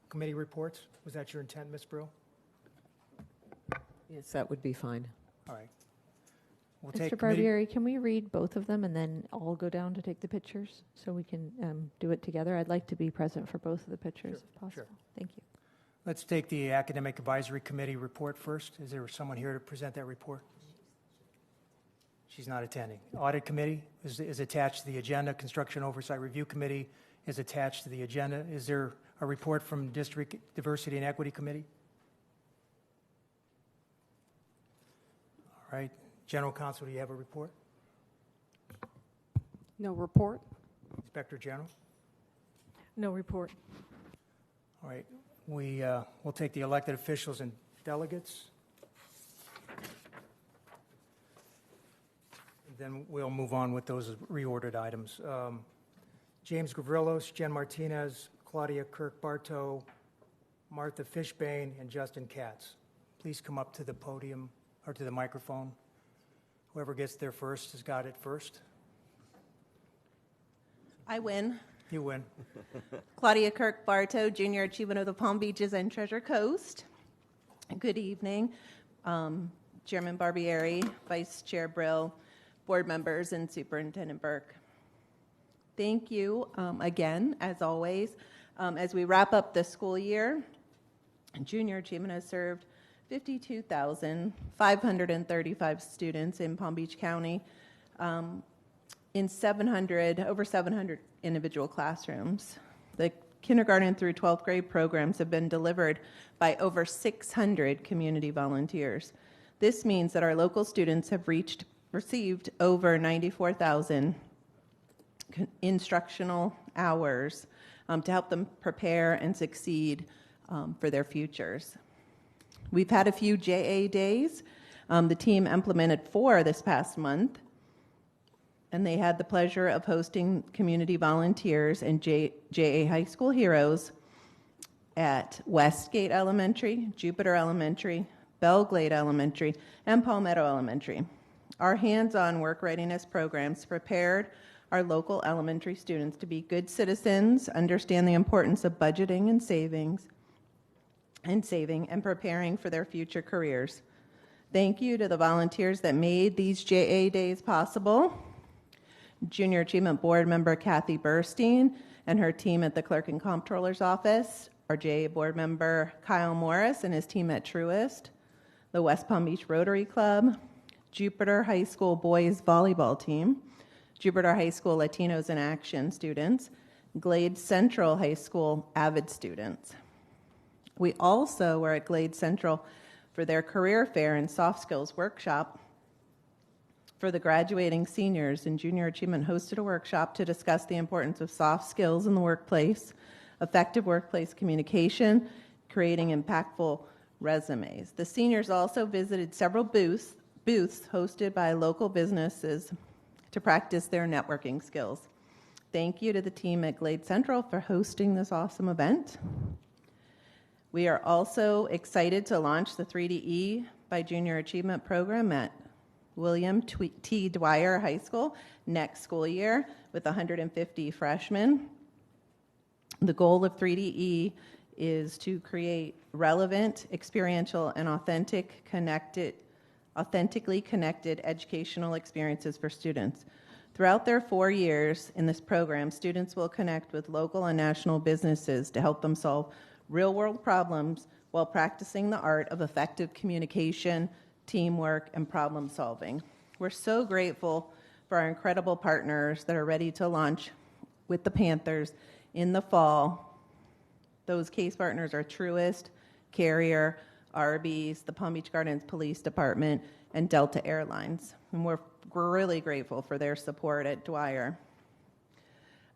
committee reports? Was that your intent, Ms. Brill? Yes, that would be fine. All right. We'll Mr. Barbieri, can we read both of them and then all go down to take the pictures so we can do it together? I'd like to be present for both of the pictures if possible. Sure. Thank you. Let's take the Academic Advisory Committee report first. Is there someone here to present that report? She's not attending. Audit Committee is attached to the agenda. Construction Oversight Review Committee is attached to the agenda. Is there a report from District Diversity and Equity Committee? All right. General Counsel, do you have a report? No report. Inspector General? No report. All right. We'll take the elected officials and delegates. Then we'll move on with those reordered items. James Gavrilos, Jen Martinez, Claudia Kirk-Bartow, Martha Fishbane, and Justin Katz. Please come up to the podium or to the microphone. Whoever gets there first has got it first. I win. You win. Claudia Kirk-Bartow, Junior Achievement of the Palm Beaches and Treasure Coast. Good evening. Chairman Barbieri, Vice Chair Brill, board members, and Superintendent Burke. Thank you again, as always. As we wrap up the school year, Junior Achievement has served 52,535 students in Palm Beach County in over 700 individual classrooms. The kindergarten through 12th grade programs have been delivered by over 600 community volunteers. This means that our local students have received over 94,000 instructional hours to help them prepare and succeed for their futures. We've had a few JA days. The team implemented 4 this past month. and they had the pleasure of hosting community volunteers and JA High School heroes at Westgate Elementary, Jupiter Elementary, Belglade Elementary, and Palmetto Elementary. Our hands-on work readiness programs prepared our local elementary students to be good citizens, understand the importance of budgeting and saving, and preparing for their future careers. Thank you to the volunteers that made these JA days possible. Junior Achievement Board member Kathy Burstein and her team at the Clerk and Comptroller's Office, our JA Board member Kyle Morris and his team at Truist, the West Palm Beach Rotary Club, Jupiter High School boys volleyball team, Jupiter High School Latinos in Action students, Glade Central High School AVID students. We also were at Glade Central for their career fair and soft skills workshop for the graduating seniors, and Junior Achievement hosted a workshop to discuss the importance of soft skills in the workplace, effective workplace communication, creating impactful resumes. The seniors also visited several booths hosted by local businesses to practice their networking skills. Thank you to the team at Glade Central for hosting this awesome event. We are also excited to launch the 3DE by Junior Achievement program at William T. Dwyer High School next school year with 150 freshmen. The goal of 3DE is to create relevant, experiential, and authentically connected educational experiences for students. Throughout their 4 years in this program, students will connect with local and national businesses to help them solve real-world problems while practicing the art of effective communication, teamwork, and problem solving. We're so grateful for our incredible partners that are ready to launch with the Panthers in the fall. Those case partners are Truist, Carrier, Arby's, the Palm Beach Gardens Police Department, and Delta Airlines. And we're really grateful for their support at Dwyer.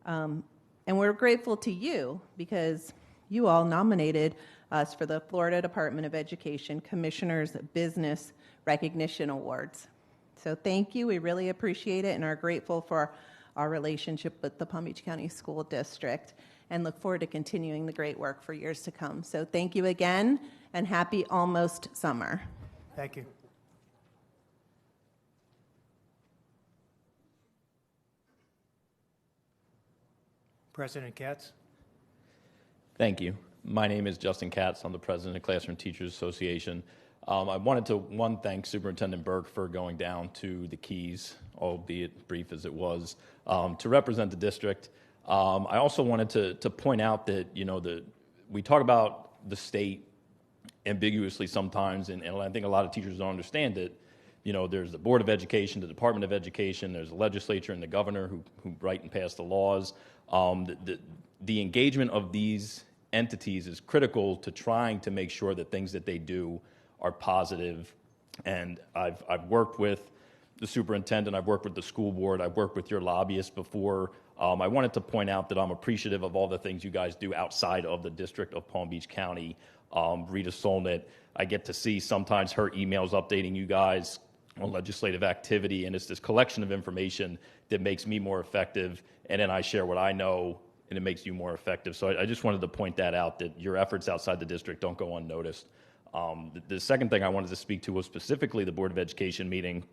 And we're grateful to you because you all nominated us for the Florida Department of Education Commissioner's Business Recognition Awards. So thank you. We really appreciate it and are grateful for our relationship with the Palm Beach County School District and look forward to continuing the great work for years to come. So thank you again and happy almost summer. Thank you. President Katz. Thank you. My name is Justin Katz. I'm the president of Classroom Teachers Association. I wanted to, thank Superintendent Burke for going down to the Keys, albeit brief as it was, to represent the district. I also wanted to point out that, we talk about the state ambiguously sometimes, and I think a lot of teachers don't understand it. There's the Board of Education, the Department of Education, there's the legislature and the governor who write and pass the laws. The engagement of these entities is critical to trying to make sure that things that they do are positive. And I've worked with the superintendent, I've worked with the school board, I've worked with your lobbyists before. I wanted to point out that I'm appreciative of all the things you guys do outside of the District of Palm Beach County. Rita Solnit, I get to see sometimes her emails updating you guys on legislative activity, and it's this collection of information that makes me more effective, and then I share what I know, and it makes you more effective. So I just wanted to point that out, that your efforts outside the district don't go unnoticed. The second thing I wanted to speak to was specifically the Board of Education meeting.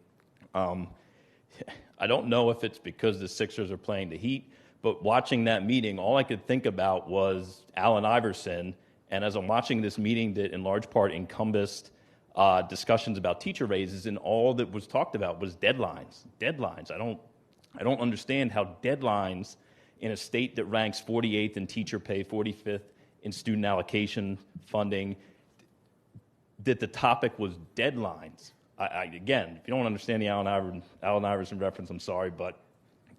I don't know if it's because the Sixers are playing the Heat, but watching that meeting, all I could think about was Allen Iverson, and as I'm watching this meeting that in large part encompassed discussions about teacher raises, and all that was talked about was deadlines. Deadlines. I don't understand how deadlines in a state that ranks 48th in teacher pay, 45th in student allocation funding, that the topic was deadlines. Again, if you don't understand the Allen Iverson reference, I'm sorry, but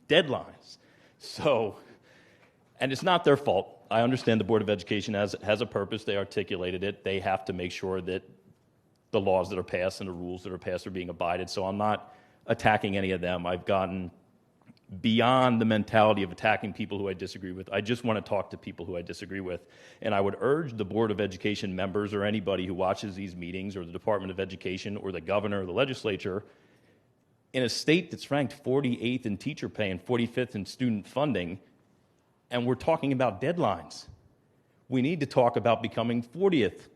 deadlines. So, and it's not their fault. I understand the Board of Education has a purpose. They articulated it. They have to make sure that the laws that are passed and the rules that are passed are being abided. So I'm not attacking any of them. I've gotten beyond the mentality of attacking people who I disagree with. I just want to talk to people who I disagree with. And I would urge the Board of Education members or anybody who watches these meetings, or the Department of Education or the governor or the legislature, in a state that's ranked 48th in teacher pay and 45th in student funding, and we're talking about deadlines. We need to talk about becoming 40th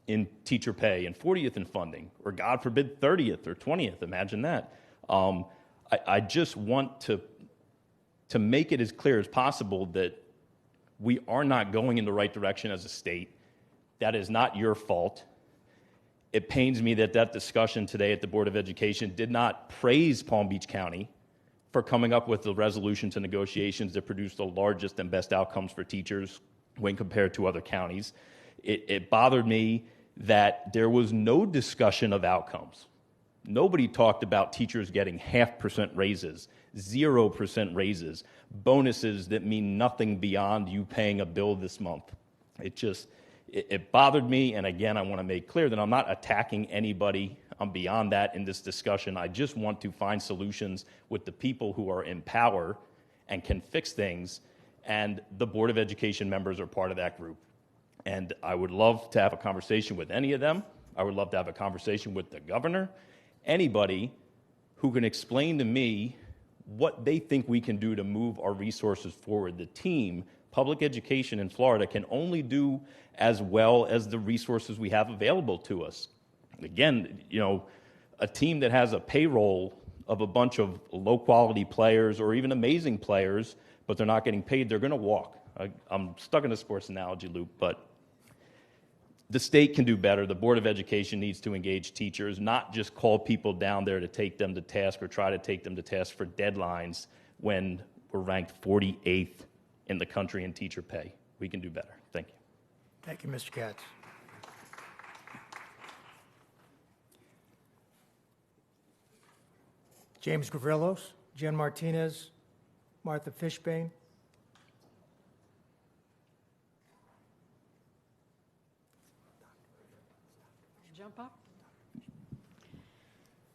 in teacher pay and 40th in funding, or God forbid 30th or 20th. Imagine that. I just want to make it as clear as possible that we are not going in the right direction as a state. That is not your fault. It pains me that that discussion today at the Board of Education did not praise Palm Beach County for coming up with the resolutions and negotiations that produce the largest and best outcomes for teachers when compared to other counties. It bothered me that there was no discussion of outcomes. Nobody talked about teachers getting 0.5% raises, 0% raises, bonuses that mean nothing beyond you paying a bill this month. It bothered me, and again, I want to make clear that I'm not attacking anybody. I'm beyond that in this discussion. I just want to find solutions with the people who are in power and can fix things, and the Board of Education members are part of that group. And I would love to have a conversation with any of them. I would love to have a conversation with the governor, anybody who can explain to me what they think we can do to move our resources forward. The team, public education in Florida, can only do as well as the resources we have available to us. Again, a team that has a payroll of a bunch of low-quality players or even amazing players, but they're not getting paid, they're going to walk. I'm stuck in a sports analogy loop, but the state can do better. The Board of Education needs to engage teachers, not just call people down there to take them to task or try to take them to task for deadlines when we're ranked 48th in the country in teacher pay. We can do better. Thank you. Thank you, Mr. Katz. James Gavrilos, Jen Martinez, Martha Fishbane. Jump up.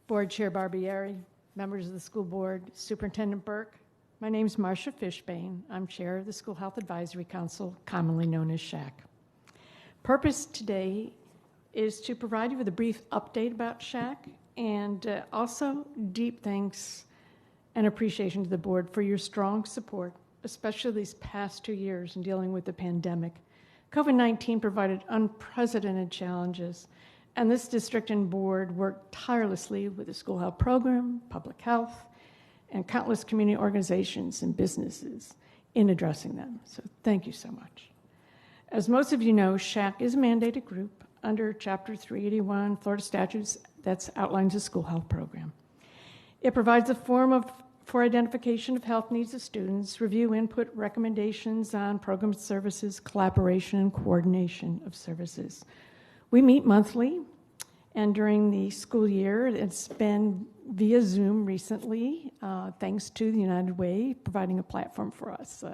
Board Chair Barbieri, members of the school board, Superintendent Burke. My name is Marcia Fishbane. I'm chair of the School Health Advisory Council, commonly known as SHAC. Purpose today is to provide you with a brief update about SHAC and also deep thanks and appreciation to the board for your strong support, especially these past 2 years in dealing with the pandemic. COVID-19 provided unprecedented challenges, and this district and board worked tirelessly with the school health program, public health, and countless community organizations and businesses in addressing them. So thank you so much. As most of you know, SHAC is a mandated group under Chapter 381 Florida statutes that outlines the school health program. It provides a forum for identification of health needs of students, review input recommendations on program services, collaboration, and coordination of services. We meet monthly, and during the school year, it's been via Zoom recently, thanks to the United Way providing a platform for us.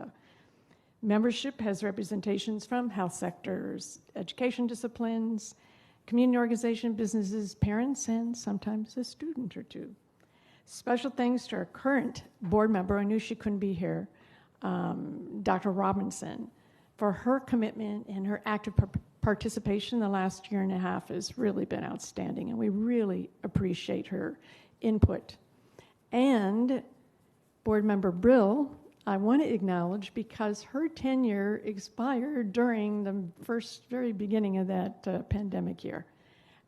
Membership has representations from health sectors, education disciplines, community organization, businesses, parents, and sometimes a student or two. Special thanks to our current board member, I knew she couldn't be here, Dr. Robinson, for her commitment and her active participation the last year and a half has really been outstanding, and we really appreciate her input. And board member Brill, I want to acknowledge because her tenure expired during the very beginning of that pandemic year.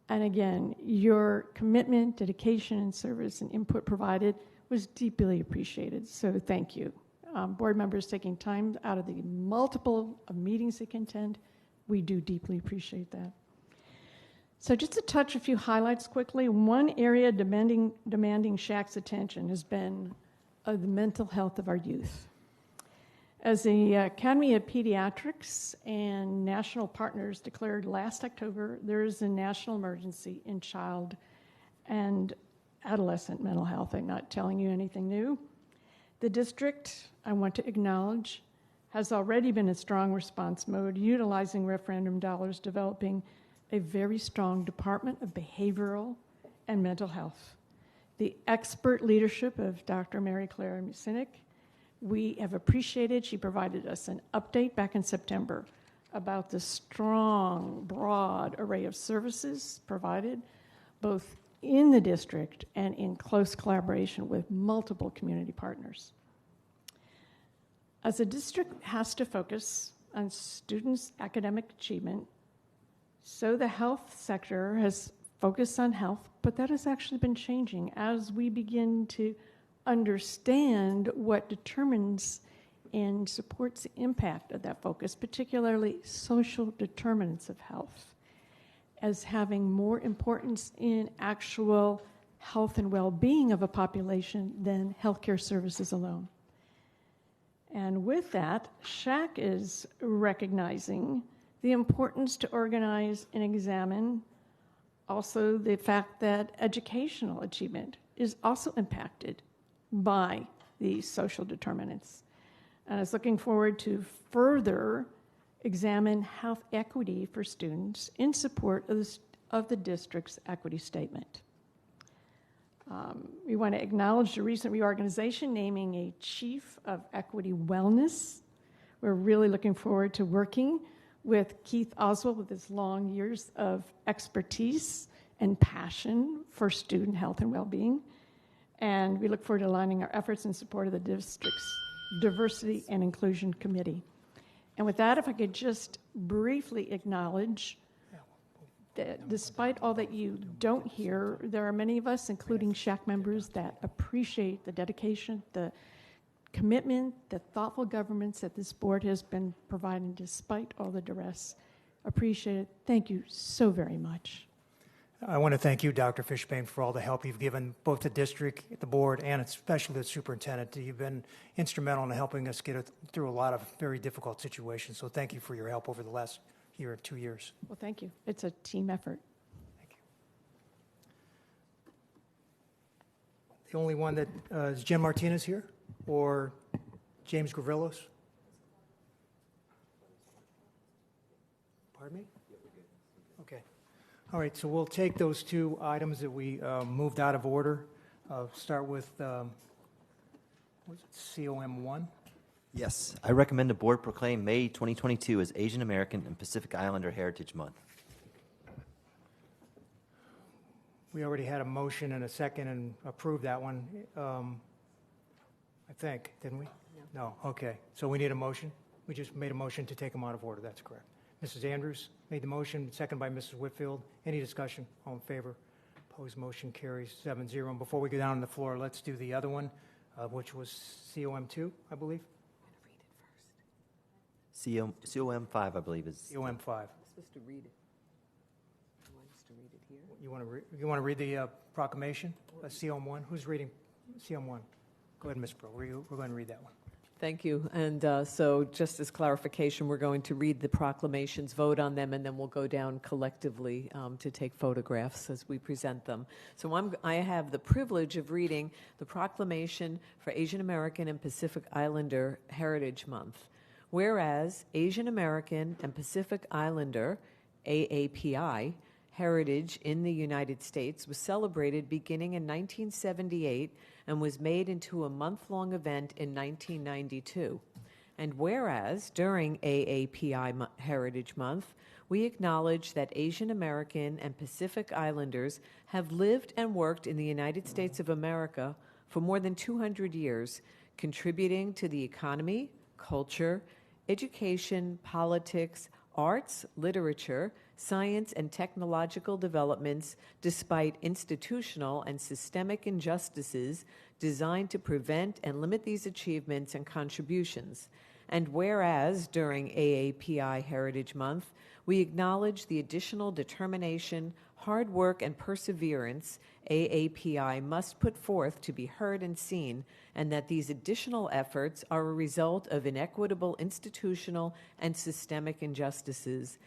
And again, your commitment, dedication, and service and input provided was deeply appreciated. So thank you. Board members taking time out of the multiple meetings they can attend, we do deeply appreciate that. So just to touch a few highlights quickly, one area demanding SHAC's attention has been the mental health of our youth. As the Academy of Pediatrics and national partners declared last October, there is a national emergency in child and adolescent mental health. I'm not telling you anything new. The district, I want to acknowledge, has already been in strong response mode, utilizing referendum dollars, developing a very strong Department of Behavioral and Mental Health. The expert leadership of Dr. Mary Claire Musinik, we have appreciated. She provided us an update back in September about the strong, broad array of services provided, both in the district and in close collaboration with multiple community partners. As a district has to focus on students' academic achievement, so the health sector has focused on health, but that has actually been changing as we begin to understand what determines and supports the impact of that focus, particularly social determinants of health, as having more importance in actual health and well-being of a population than healthcare services alone. And with that, SHAC is recognizing the importance to organize and examine also the fact that educational achievement is also impacted by these social determinants. And is looking forward to further examine health equity for students in support of the district's equity statement. We want to acknowledge the recent reorganization, naming a Chief of Equity Wellness. We're really looking forward to working with Keith Oswald with his long years of expertise and passion for student health and well-being. And we look forward to aligning our efforts in support of the district's Diversity and Inclusion Committee. And with that, if I could just briefly acknowledge that despite all that you don't hear, there are many of us, including SHAC members, that appreciate the dedication, the commitment, the thoughtful governance that this board has been providing despite all the duress. Appreciate it. Thank you so very much. I want to thank you, Dr. Fishbane, for all the help you've given both the district, the board, and especially the superintendent. You've been instrumental in helping us get through a lot of very difficult situations. So thank you for your help over the last year or 2 years. Well, thank you. It's a team effort. Thank you. The only one that is Jim Martinez here or James Gavrillos? Pardon me? Okay. All right, so we'll take those two items that we moved out of order. Start with, was it COM 1? Yes, I recommend the board proclaim May 2022 as Asian American and Pacific Islander Heritage Month. We already had a motion and a second and approved that one, I think, didn't we? No, okay. So we need a motion? We just made a motion to take them out of order, that's correct. Mrs. Andrews made the motion, second by Mrs. Whitfield. Any discussion? All in favor? Opposed, motion carries 7-0. And before we go down on the floor, let's do the other one, which was COM 2, I believe. COM 5, I believe, is. COM 5. I'm supposed to read it. You want us to read it here? You want to read the proclamation? COM 1? Who's reading COM 1? Go ahead, Ms. Brill. We're going to read that one. Thank you. And so just as clarification, we're going to read the proclamations, vote on them, and then we'll go down collectively to take photographs as we present them. So I have the privilege of reading the proclamation for Asian American and Pacific Islander Heritage Month. Whereas Asian American and Pacific Islander, AAPI, heritage in the United States was celebrated beginning in 1978 and was made into a month-long event in 1992. And whereas during AAPI Heritage Month, we acknowledge that Asian American and Pacific Islanders have lived and worked in the United States of America for more than 200 years, contributing to the economy, culture, education, politics, arts, literature, science, and technological developments despite institutional and systemic injustices designed to prevent and limit these achievements and contributions. And whereas during AAPI Heritage Month, we acknowledge the additional determination, hard work, and perseverance AAPI must put forth to be heard and seen, and that these additional efforts are a result of inequitable institutional and systemic injustices.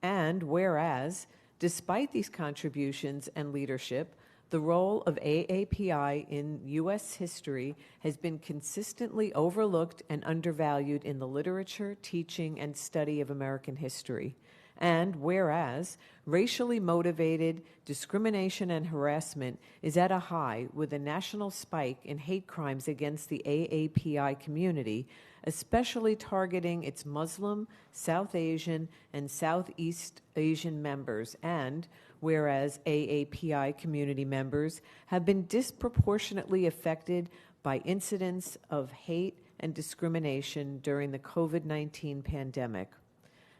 And whereas, despite these contributions and leadership, the role of AAPI in U.S. history has been consistently overlooked and undervalued in the literature, teaching, and study of American history. And whereas racially motivated discrimination and harassment is at a high with a national spike in hate crimes against the AAPI community, especially targeting its Muslim, South Asian, and Southeast Asian members, and whereas AAPI community members have been disproportionately affected by incidents of hate and discrimination during the COVID-19 pandemic.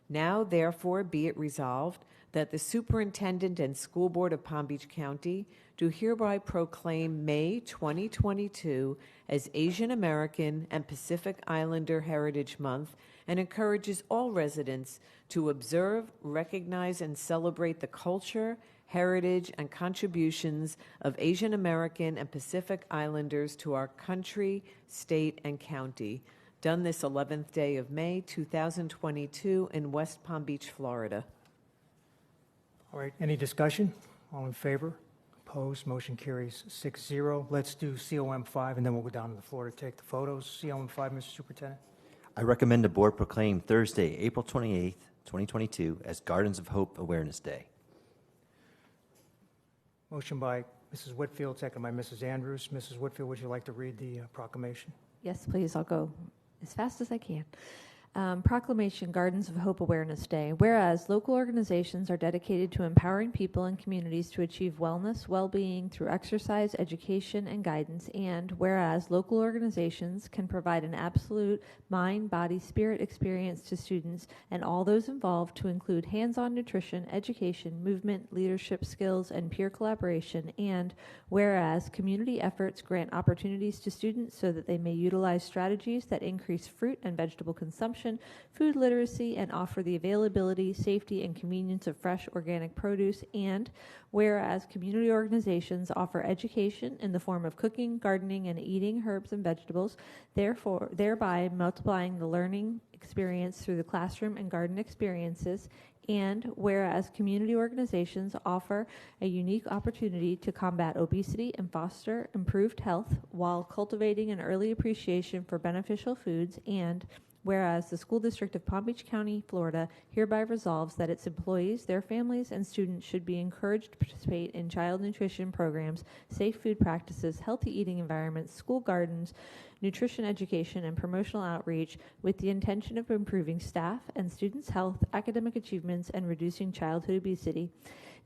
Now, therefore, be it resolved that the Superintendent and School Board of Palm Beach County do hereby proclaim May 2022 as Asian American and Pacific Islander Heritage Month and encourages all residents to observe, recognize, and celebrate the culture, heritage, and contributions of Asian American and Pacific Islanders to our country, state, and county. Done this 11th day of May 2022 in West Palm Beach, Florida. All right, any discussion? All in favor? Opposed? Motion carries 6-0. Let's do COM 5, and then we'll go down to the floor to take the photos. COM 5, Mr. Superintendent. I recommend the board proclaim Thursday, April 28th, 2022 as Gardens of Hope Awareness Day. Motion by Mrs. Whitfield, second by Mrs. Andrews. Mrs. Whitfield, would you like to read the proclamation? Yes, please. I'll go as fast as I can. Proclamation, Gardens of Hope Awareness Day. Whereas local organizations are dedicated to empowering people and communities to achieve wellness, well-being through exercise, education, and guidance, and whereas local organizations can provide an absolute mind, body, spirit experience to students and all those involved to include hands-on nutrition, education, movement, leadership skills, and peer collaboration, and whereas community efforts grant opportunities to students so that they may utilize strategies that increase fruit and vegetable consumption, food literacy, and offer the availability, safety, and convenience of fresh organic produce, and whereas community organizations offer education in the form of cooking, gardening, and eating herbs and vegetables, thereby multiplying the learning experience through the classroom and garden experiences, and whereas community organizations offer a unique opportunity to combat obesity and foster improved health while cultivating an early appreciation for beneficial foods, and whereas the School District of Palm Beach County, Florida, hereby resolves that its employees, their families, and students should be encouraged to participate in child nutrition programs, safe food practices, healthy eating environments, school gardens, nutrition education, and promotional outreach with the intention of improving staff and students' health, academic achievements, and reducing childhood obesity.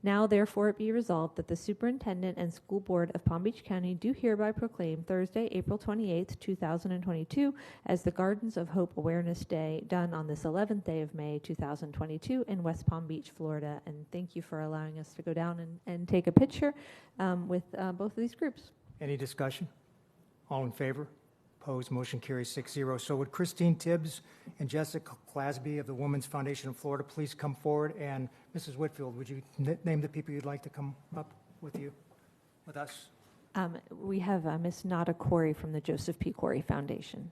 Now, therefore, it be resolved that the Superintendent and School Board of Palm Beach County do hereby proclaim Thursday, April 28th, 2022 as the Gardens of Hope Awareness Day, done on this 11th day of May 2022 in West Palm Beach, Florida. And thank you for allowing us to go down and take a picture with both of these groups. Any discussion? All in favor? Opposed? Motion carries 6-0. So would Christine Tibbs and Jessica Clasby of the Women's Foundation of Florida please come forward? And Mrs. Whitfield, would you name the people you'd like to come up with us? We have Miss Nada Corey from the Joseph P. Corey Foundation.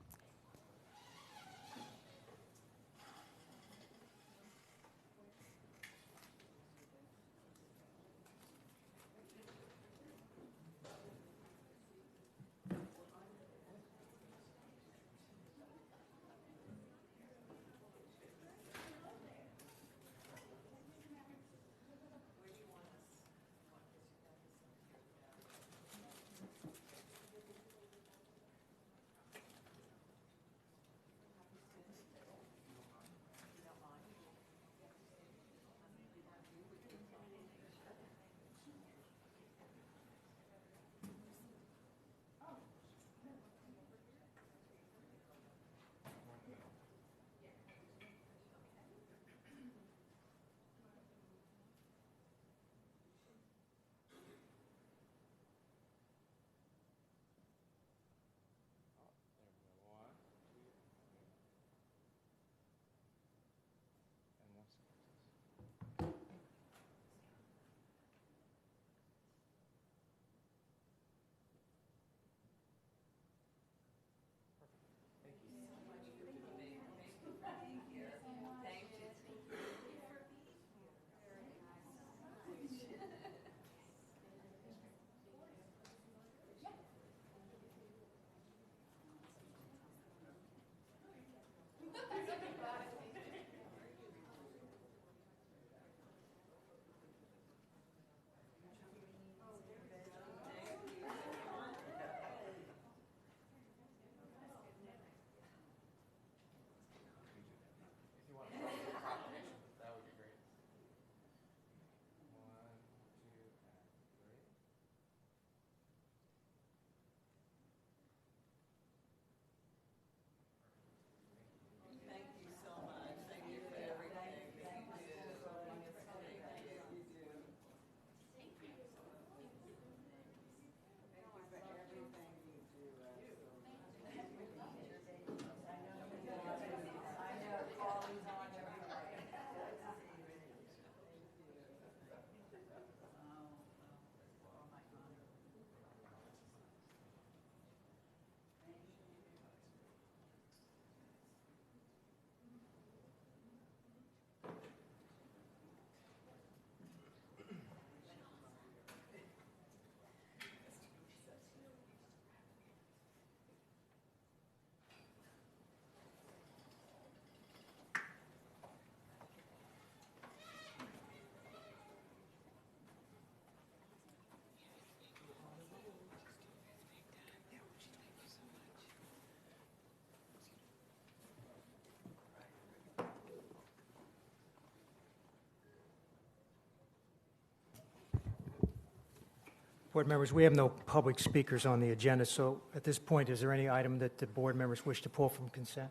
Board members, we have no public speakers on the agenda, so at this point, is there any item that the board members wish to pull from consent?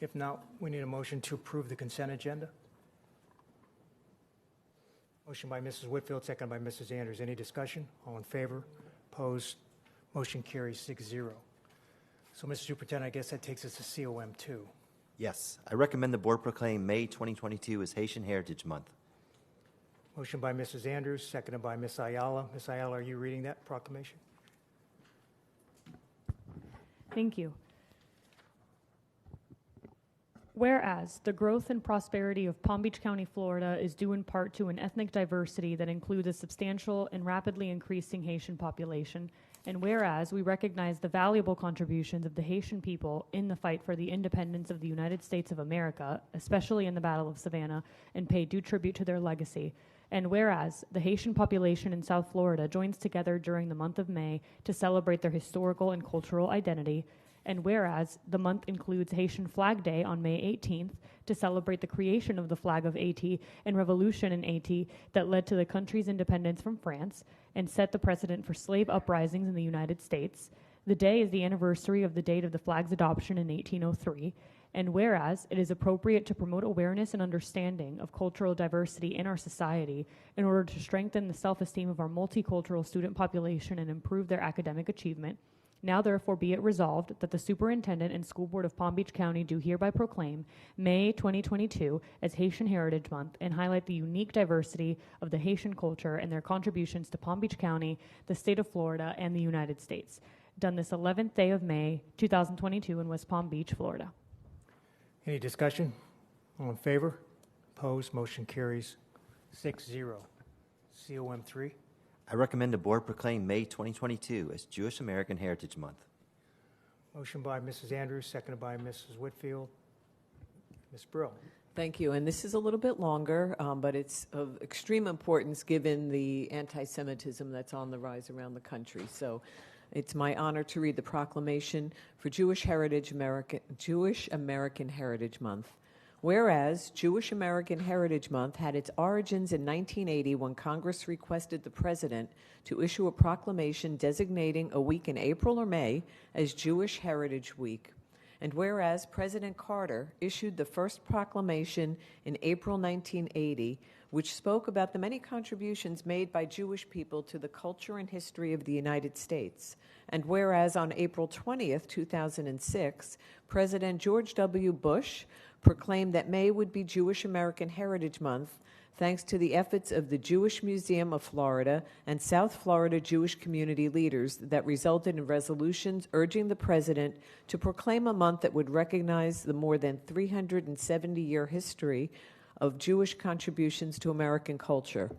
If not, we need a motion to approve the consent agenda. Motion by Mrs. Whitfield, second by Mrs. Andrews. Any discussion? All in favor? Opposed? Motion carries 6-0. So, Mr. Superintendent, I guess that takes us to COM 2. Yes, I recommend the board proclaim May 2022 as Haitian Heritage Month. Motion by Mrs. Andrews, seconded by Ms. Ayala. Ms. Ayala, are you reading that proclamation? Thank you. Whereas the growth and prosperity of Palm Beach County, Florida is due in part to an ethnic diversity that includes a substantial and rapidly increasing Haitian population, and whereas we recognize the valuable contributions of the Haitian people in the fight for the independence of the United States of America, especially in the Battle of Savannah, and pay due tribute to their legacy, and whereas the Haitian population in South Florida joins together during the month of May to celebrate their historical and cultural identity, and whereas the month includes Haitian Flag Day on May 18th to celebrate the creation of the flag of Haiti and revolution in Haiti that led to the country's independence from France and set the precedent for slave uprisings in the United States, the day is the anniversary of the date of the flag's adoption in 1803, and whereas it is appropriate to promote awareness and understanding of cultural diversity in our society in order to strengthen the self-esteem of our multicultural student population and improve their academic achievement, now therefore be it resolved that the Superintendent and School Board of Palm Beach County do hereby proclaim May 2022 as Haitian Heritage Month and highlight the unique diversity of the Haitian culture and their contributions to Palm Beach County, the state of Florida, and the United States. Done this 11th day of May 2022 in West Palm Beach, Florida. Any discussion? All in favor? Opposed? Motion carries 6-0. COM 3. I recommend the board proclaim May 2022 as Jewish American Heritage Month. Motion by Mrs. Andrews, seconded by Mrs. Whitfield. Ms. Brill. Thank you. And this is a little bit longer, but it's of extreme importance given the anti-Semitism that's on the rise around the country. So it's my honor to read the proclamation for Jewish American Heritage Month. Whereas Jewish American Heritage Month had its origins in 1980 when Congress requested the President to issue a proclamation designating a week in April or May as Jewish Heritage Week. And whereas President Carter issued the first proclamation in April 1980, which spoke about the many contributions made by Jewish people to the culture and history of the United States. And whereas on April 20th, 2006, President George W. Bush proclaimed that May would be Jewish American Heritage Month, thanks to the efforts of the Jewish Museum of Florida and South Florida Jewish community leaders that resulted in resolutions urging the President to proclaim a month that would recognize the more than 370-year history of Jewish contributions to American culture.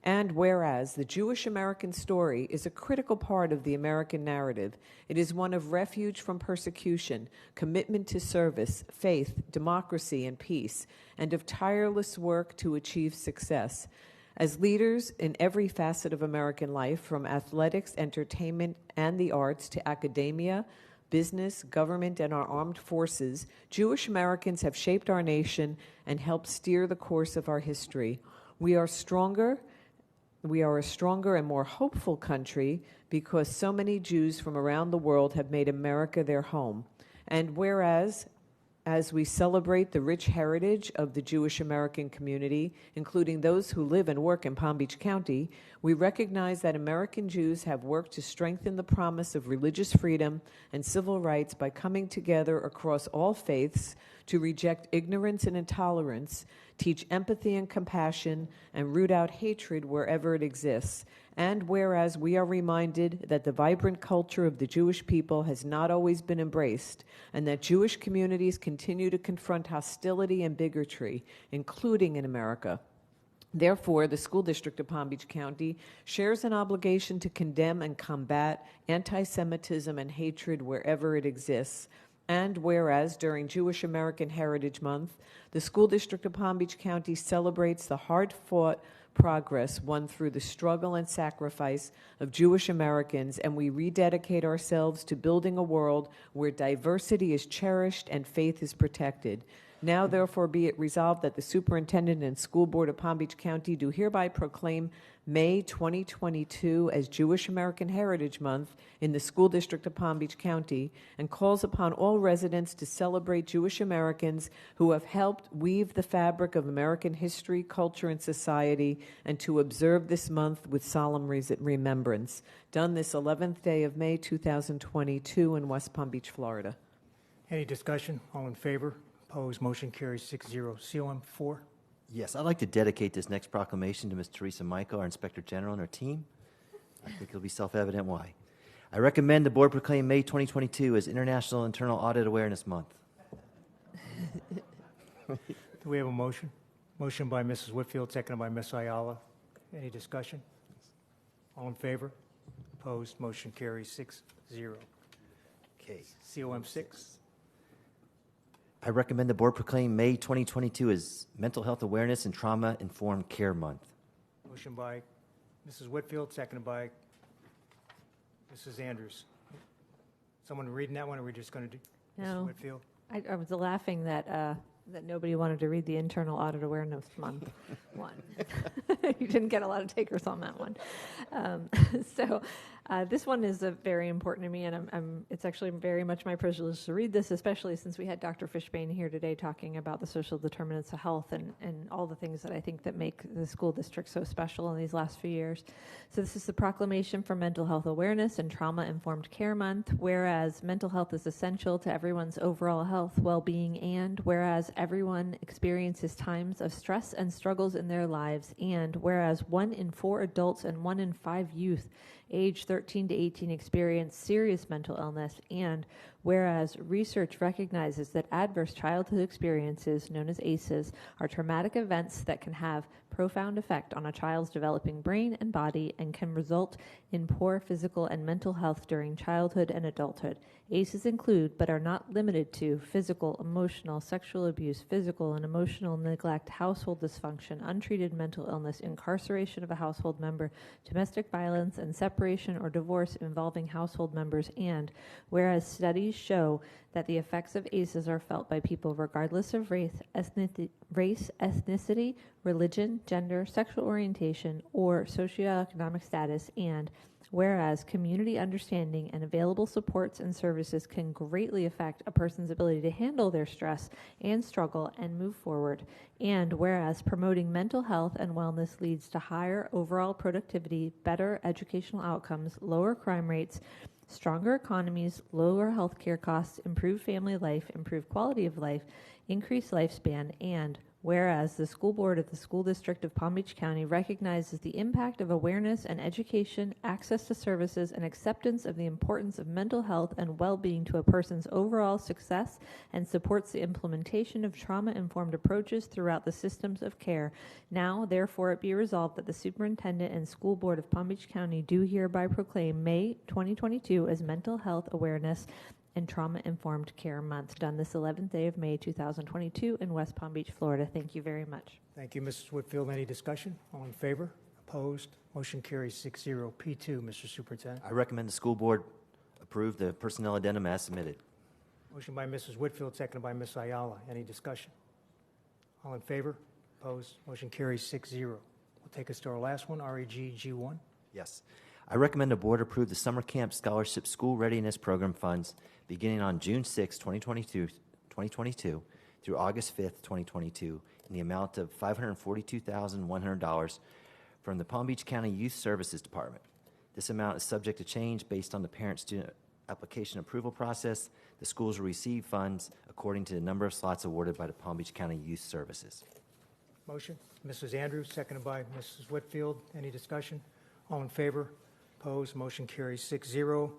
And whereas the Jewish American story is a critical part of the American narrative, it is one of refuge from persecution, commitment to service, faith, democracy, and peace, and of tireless work to achieve success. As leaders in every facet of American life, from athletics, entertainment, and the arts to academia, business, government, and our armed forces, Jewish Americans have shaped our nation and helped steer the course of our history. We are a stronger and more hopeful country because so many Jews from around the world have made America their home. And whereas, as we celebrate the rich heritage of the Jewish American community, including those who live and work in Palm Beach County, we recognize that American Jews have worked to strengthen the promise of religious freedom and civil rights by coming together across all faiths to reject ignorance and intolerance, teach empathy and compassion, and root out hatred wherever it exists. And whereas we are reminded that the vibrant culture of the Jewish people has not always been embraced, and that Jewish communities continue to confront hostility and bigotry, including in America. Therefore, the School District of Palm Beach County shares an obligation to condemn and combat anti-Semitism and hatred wherever it exists. And whereas during Jewish American Heritage Month, the School District of Palm Beach County celebrates the hard-fought progress won through the struggle and sacrifice of Jewish Americans, and we rededicate ourselves to building a world where diversity is cherished and faith is protected. Now, therefore, be it resolved that the Superintendent and School Board of Palm Beach County do hereby proclaim May 2022 as Jewish American Heritage Month in the School District of Palm Beach County, and calls upon all residents to celebrate Jewish Americans who have helped weave the fabric of American history, culture, and society, and to observe this month with solemn remembrance. Done this 11th day of May 2022 in West Palm Beach, Florida. Any discussion? All in favor? Opposed? Motion carries 6-0. COM 4. Yes, I'd like to dedicate this next proclamation to Ms. Teresa Michael, our Inspector General, and her team. I think it'll be self-evident why. I recommend the board proclaim May 2022 as International Internal Audit Awareness Month. Do we have a motion? Motion by Mrs. Whitfield, seconded by Ms. Ayala. Any discussion? All in favor? Opposed? Motion carries 6-0. Okay. COM 6. I recommend the board proclaim May 2022 as Mental Health Awareness and Trauma-Informed Care Month. Motion by Mrs. Whitfield, seconded by Mrs. Andrews. Someone reading that one, or are we just going to do No. Mrs. Whitfield? I was laughing that nobody wanted to read the Internal Audit Awareness Month one. You didn't get a lot of takers on that one. So this one is very important to me, and it's actually very much my privilege to read this, especially since we had Dr. Fishbane here today talking about the social determinants of health and all the things that I think that make the school district so special in these last few years. So this is the Proclamation for Mental Health Awareness and Trauma-Informed Care Month, whereas mental health is essential to everyone's overall health, well-being, and whereas everyone experiences times of stress and struggles in their lives, and whereas 1 in 4 adults and 1 in 5 youth age 13 to 18 experience serious mental illness, and whereas research recognizes that adverse childhood experiences, known as ACEs, are traumatic events that can have profound effect on a child's developing brain and body and can result in poor physical and mental health during childhood and adulthood. ACEs include, but are not limited to, physical, emotional, sexual abuse, physical and emotional neglect, household dysfunction, untreated mental illness, incarceration of a household member, domestic violence, and separation or divorce involving household members, and whereas studies show that the effects of ACEs are felt by people regardless of race, ethnicity, religion, gender, sexual orientation, or socioeconomic status, and whereas community understanding and available supports and services can greatly affect a person's ability to handle their stress and struggle and move forward, and whereas promoting mental health and wellness leads to higher overall productivity, better educational outcomes, lower crime rates, stronger economies, lower healthcare costs, improved family life, improved quality of life, increased lifespan, and whereas the school board of the School District of Palm Beach County recognizes the impact of awareness and education, access to services, and acceptance of the importance of mental health and well-being to a person's overall success, and supports the implementation of trauma-informed approaches throughout the systems of care. Now, therefore, it be resolved that the Superintendent and School Board of Palm Beach County do hereby proclaim May 2022 as Mental Health Awareness and Trauma-Informed Care Month, done this 11th day of May 2022 in West Palm Beach, Florida. Thank you very much. Thank you, Mrs. Whitfield. Any discussion? All in favor? Opposed? Motion carries 6-0. P2, Mr. Superintendent. I recommend the school board approve the personnel addendum as submitted. Motion by Mrs. Whitfield, seconded by Ms. Ayala. Any discussion? All in favor? Opposed? Motion carries 6-0. We'll take us to our last one, REG G1. Yes. I recommend the board approve the Summer Camp Scholarship School Readiness Program funds beginning on June 6, 2022 through August 5, 2022 in the amount of $542,100 from the Palm Beach County Youth Services Department. This amount is subject to change based on the parent-student application approval process. The schools will receive funds according to the number of slots awarded by the Palm Beach County Youth Services. Motion. Mrs. Andrews, seconded by Mrs. Whitfield. Any discussion? All in favor? Opposed? Motion carries 6-0.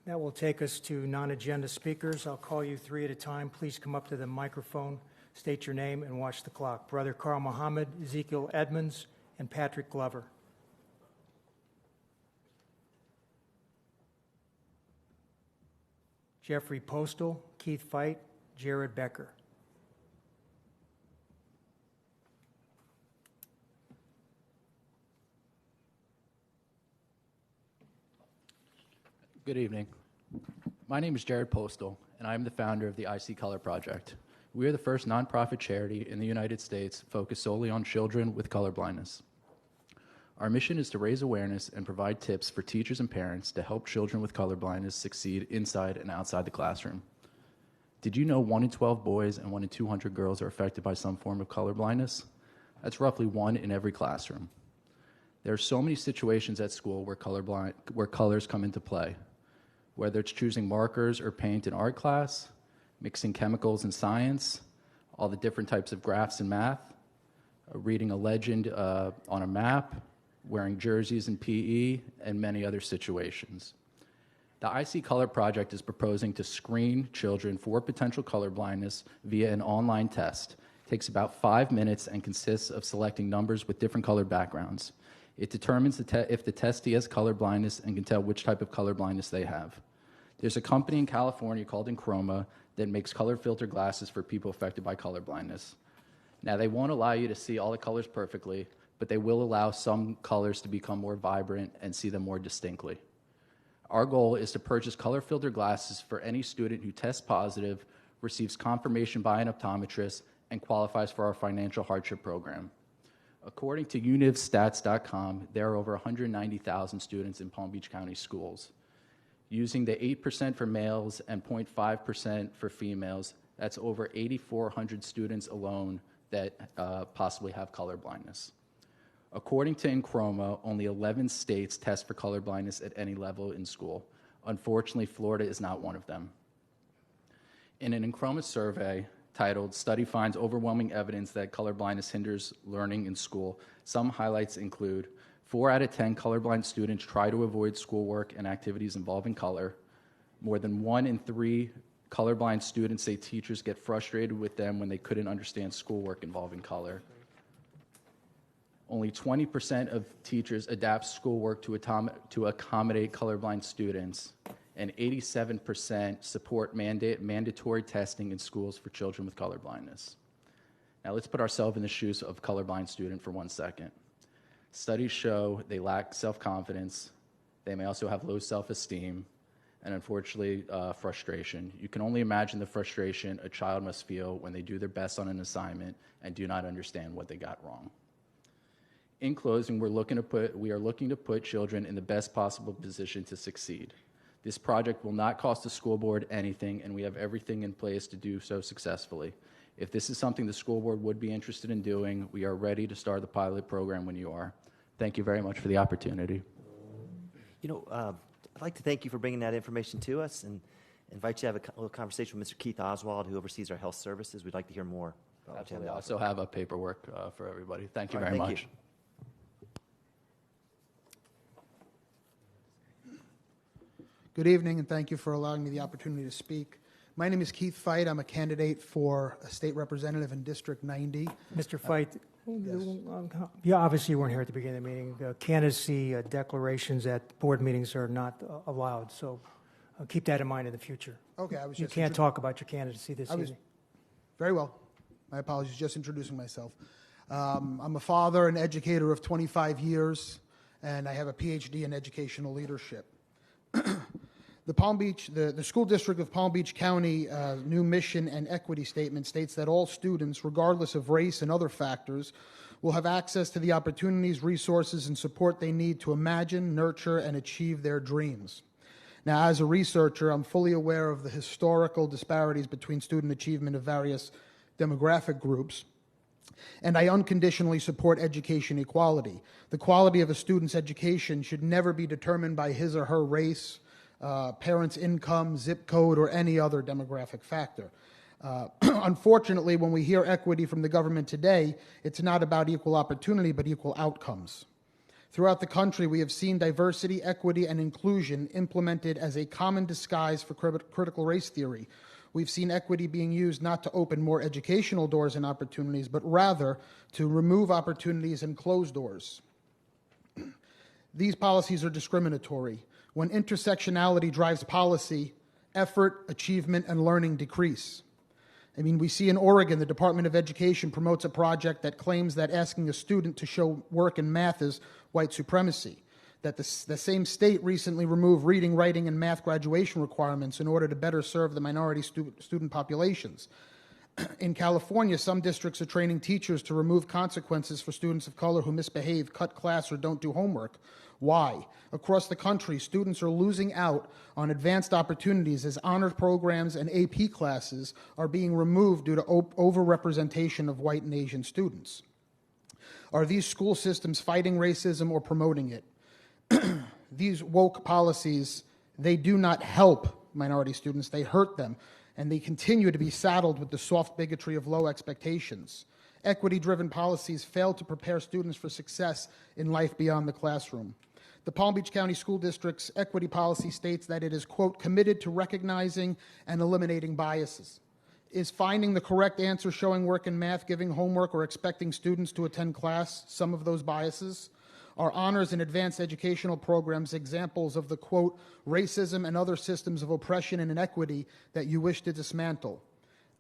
That will take us to non-agenda speakers. I'll call you 3 at a time. Please come up to the microphone, state your name, and watch the clock. Brother Carl Muhammad, Ezekiel Edmonds, and Patrick Glover. Jeffrey Postal, Keith Feit, Jared Becker. Good evening. My name is Jared Postal, and I am the founder of the IC Color Project. We are the first nonprofit charity in the United States focused solely on children with color blindness. Our mission is to raise awareness and provide tips for teachers and parents to help children with color blindness succeed inside and outside the classroom. Did you know 1 in 12 boys and 1 in 200 girls are affected by some form of color blindness? That's roughly 1 in every classroom. There are so many situations at school where colors come into play, whether it's choosing markers or paint in art class, mixing chemicals in science, all the different types of graphs in math, reading a legend on a map, wearing jerseys in PE, and many other situations. The IC Color Project is proposing to screen children for potential color blindness via an online test. It takes about 5 minutes and consists of selecting numbers with different color backgrounds. It determines if the testee has color blindness and can tell which type of color blindness they have. There's a company in California called Enchroma that makes color filter glasses for people affected by color blindness. Now, they won't allow you to see all the colors perfectly, but they will allow some colors to become more vibrant and see them more distinctly. Our goal is to purchase color filter glasses for any student who tests positive, receives confirmation by an optometrist, and qualifies for our financial hardship program. According to univstats.com, there are over 190,000 students in Palm Beach County schools. Using the 8% for males and 0.5% for females, that's over 8,400 students alone that possibly have color blindness. According to Enchroma, only 11 states test for color blindness at any level in school. Unfortunately, Florida is not one of them. In an Enchroma survey titled "Study Finds Overwhelming Evidence That Color Blindness Hinders Learning in School," some highlights include 4 out of 10 colorblind students try to avoid schoolwork and activities involving color. More than 1 in 3 colorblind students say teachers get frustrated with them when they couldn't understand schoolwork involving color. Only 20% of teachers adapt schoolwork to accommodate colorblind students, and 87% support mandatory testing in schools for children with color blindness. Now let's put ourselves in the shoes of a colorblind student for 1 second. Studies show they lack self-confidence, they may also have low self-esteem, and unfortunately, frustration. You can only imagine the frustration a child must feel when they do their best on an assignment and do not understand what they got wrong. In closing, we are looking to put children in the best possible position to succeed. This project will not cost the school board anything, and we have everything in place to do so successfully. If this is something the school board would be interested in doing, we are ready to start the pilot program when you are. Thank you very much for the opportunity. You know, I'd like to thank you for bringing that information to us and invite you to have a little conversation with Mr. Keith Oswald, who oversees our health services. We'd like to hear more. Absolutely. I also have a paperwork for everybody. Thank you All right, very thank much. you. Good evening, and thank you for allowing me the opportunity to speak. My name is Keith Feit. I'm a candidate for a state representative in District 90. Mr. Feit, Yes. you obviously weren't here at the beginning of the meeting. Candidacy declarations at board meetings are not allowed, so keep that in mind in the future. Okay, I was You just can't talk about your candidacy this evening. Very well. My apologies, just introducing myself. I'm a father and educator of 25 years, and I have a PhD in educational leadership. The School District of Palm Beach County new mission and equity statement states that all students, regardless of race and other factors, will have access to the opportunities, resources, and support they need to imagine, nurture, and achieve their dreams. Now, as a researcher, I'm fully aware of the historical disparities between student achievement of various demographic groups, and I unconditionally support education equality. The quality of a student's education should never be determined by his or her race, parents' income, zip code, or any other demographic factor. Unfortunately, when we hear equity from the government today, it's not about equal opportunity, but equal outcomes. Throughout the country, we have seen diversity, equity, and inclusion implemented as a common disguise for critical race theory. We've seen equity being used not to open more educational doors and opportunities, but rather to remove opportunities and close doors. These policies are discriminatory. When intersectionality drives policy, effort, achievement, and learning decrease. I mean, we see in Oregon, the Department of Education promotes a project that claims that asking a student to show work in math is white supremacy. That the same state recently removed reading, writing, and math graduation requirements in order to better serve the minority student populations. In California, some districts are training teachers to remove consequences for students of color who misbehave, cut class, or don't do homework. Why? Across the country, students are losing out on advanced opportunities as honor programs and AP classes are being removed due to overrepresentation of white and Asian students. Are these school systems fighting racism or promoting it? These woke policies, they do not help minority students, they hurt them, and they continue to be saddled with the soft bigotry of low expectations. Equity-driven policies fail to prepare students for success in life beyond the classroom. The Palm Beach County School District's equity policy states that it is, quote, committed to recognizing and eliminating biases. Is finding the correct answer, showing work in math, giving homework, or expecting students to attend class some of those biases? Are honors and advanced educational programs examples of the, quote, racism and other systems of oppression and inequity that you wish to dismantle?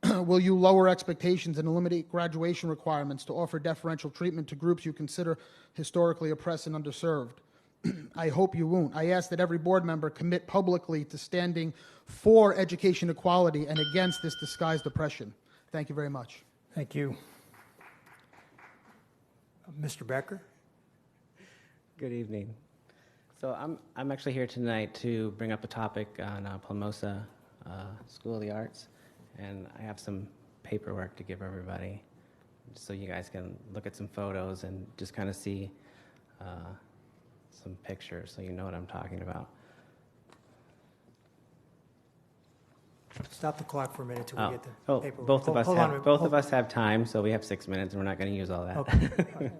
Will you lower expectations and eliminate graduation requirements to offer deferential treatment to groups you consider historically oppressed and underserved? I hope you won't. I ask that every board member commit publicly to standing for education equality and against this disguised oppression. Thank you very much. Thank you. Mr. Becker? Good evening. So I'm actually here tonight to bring up a topic on Plamosa School of the Arts, and I have some paperwork to give everybody so you guys can look at some photos and just kind of see some pictures so you know what I'm talking about. Stop the clock for a minute till we get the paperwork. Both of us have time, so we have 6 minutes, and we're not going to use all that. Okay.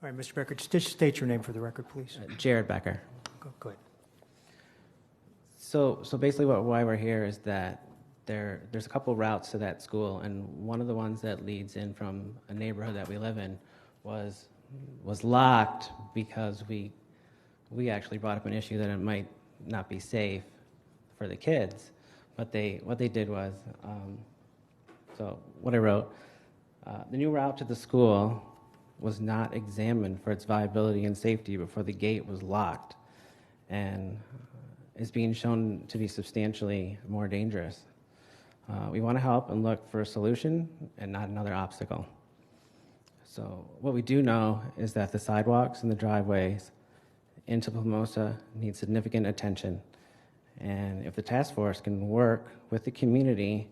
All right, Mr. Becker, just state your name for the record, please. Jared Becker. Go ahead. So basically why we're here is that there's a couple routes to that school, and one of the ones that leads in from a neighborhood that we live in was locked because we actually brought up an issue that it might not be safe for the kids. But what they did was, so what I wrote, the new route to the school was not examined for its viability and safety before the gate was locked, and is being shown to be substantially more dangerous. We want to help and look for a solution and not another obstacle. So what we do know is that the sidewalks and the driveways into Plamosa need significant attention, and if the task force can work with the community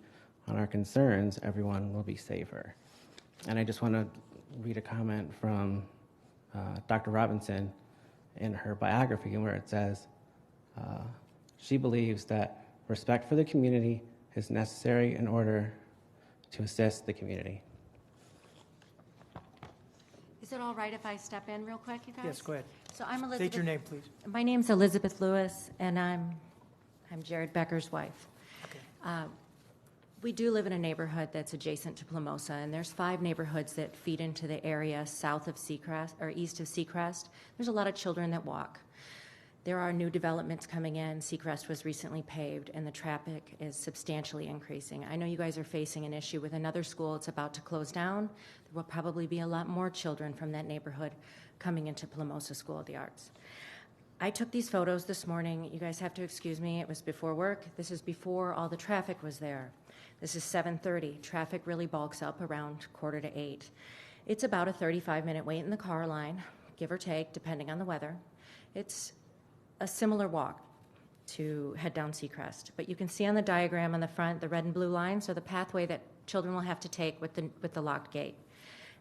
on our concerns, everyone will be safer. And I just want to read a comment from Dr. Robinson in her biography where it says, she believes that respect for the community is necessary in order to assist the community. Is it all right if I step in real quick, you guys? Yes, go ahead. So I'm Elizabeth. State your name, please. My name's Elizabeth Lewis, and I'm Jared Becker's wife. Okay. We do live in a neighborhood that's adjacent to Plamosa, and there's 5 neighborhoods that feed into the area south of Seacrest, or east of Seacrest. There's a lot of children that walk. There are new developments coming in. Seacrest was recently paved, and the traffic is substantially increasing. I know you guys are facing an issue with another school. It's about to close down. There will probably be a lot more children from that neighborhood coming into Plamosa School of the Arts. I took these photos this morning. You guys have to excuse me. It was before work. This is before all the traffic was there. This is 7:30. Traffic really bulks up around 7:45. It's about a 35-minute wait in the car line, give or take, depending on the weather. It's a similar walk to head down Seacrest. But you can see on the diagram on the front, the red and blue lines are the pathway that children will have to take with the locked gate.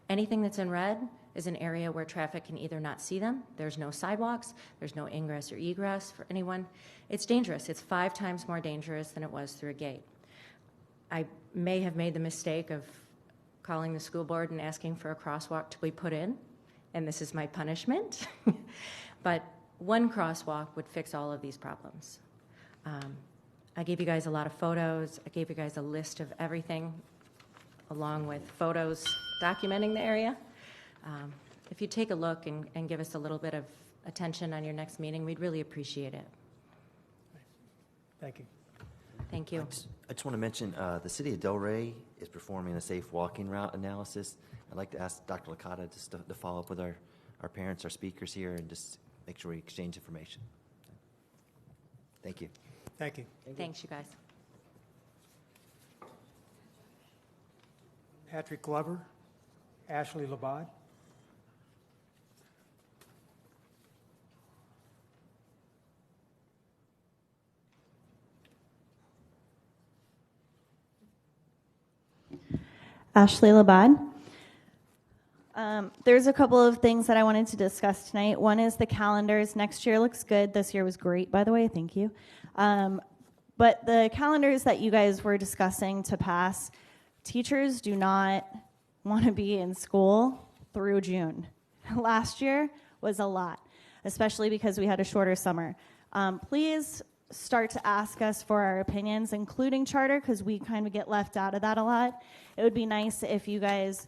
Anything that's in red is an area where traffic can either not see them, there's no sidewalks, there's no ingress or egress for anyone. It's dangerous. It's 5 times more dangerous than it was through a gate. I may have made the mistake of calling the school board and asking for a crosswalk to be put in, and this is my punishment. But one crosswalk would fix all of these problems. I gave you guys a lot of photos. I gave you guys a list of everything, along with photos documenting the area. if you take a look and give us a little bit of attention on your next meeting, we'd really appreciate it. Thank you. Thank you. I just want to mention the city of Delray is performing a safe walking route analysis. I'd like to ask Dr. Licata just to follow up with our parents, our speakers here, and just make sure we exchange information. Thank you. Thank you. Thanks, you guys. Patrick Glover, Ashley Labad. Ashley Labad. There's a couple of things that I wanted to discuss tonight. One is the calendars. Next year looks good. This year was great, by the way. Thank you. But the calendars that you guys were discussing to pass, teachers do not want to be in school through June. Last year was a lot, especially because we had a shorter summer. Please start to ask us for our opinions, including charter, because we kind of get left out of that a lot. It would be nice if you guys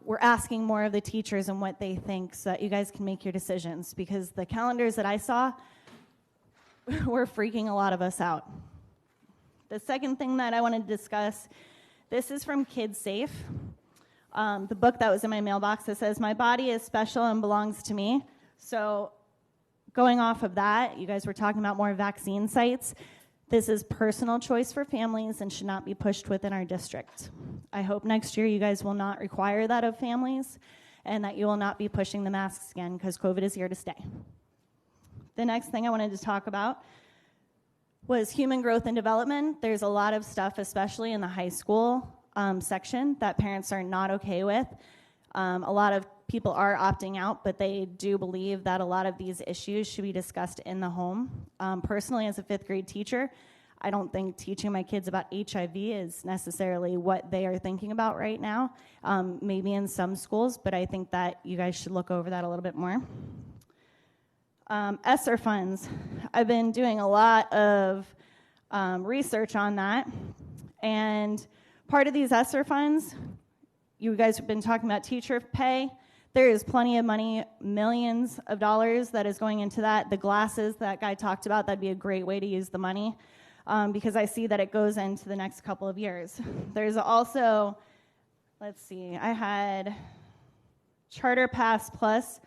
were asking more of the teachers and what they think so that you guys can make your decisions, because the calendars that I saw were freaking a lot of us out. The second thing that I want to discuss, this is from Kids Safe, the book that was in my mailbox that says, "My body is special and belongs to me." So going off of that, you guys were talking about more vaccine sites. This is personal choice for families and should not be pushed within our district. I hope next year you guys will not require that of families and that you will not be pushing the masks again, because COVID is here to stay. The next thing I wanted to talk about was human growth and development. There's a lot of stuff, especially in the high school section, that parents are not okay with. A lot of people are opting out, but they do believe that a lot of these issues should be discussed in the home. Personally, as a 5th grade teacher, I don't think teaching my kids about HIV is necessarily what they are thinking about right now. Maybe in some schools, but I think that you guys should look over that a little bit more. ESSER funds. I've been doing a lot of research on that, and part of these ESSER funds, you guys have been talking about teacher pay. There is plenty of money, millions of dollars that is going into that. The glasses that guy talked about, that'd be a great way to use the money, because I see that it goes into the next couple of years. There's also, let's see, I had Charter Pass Plus,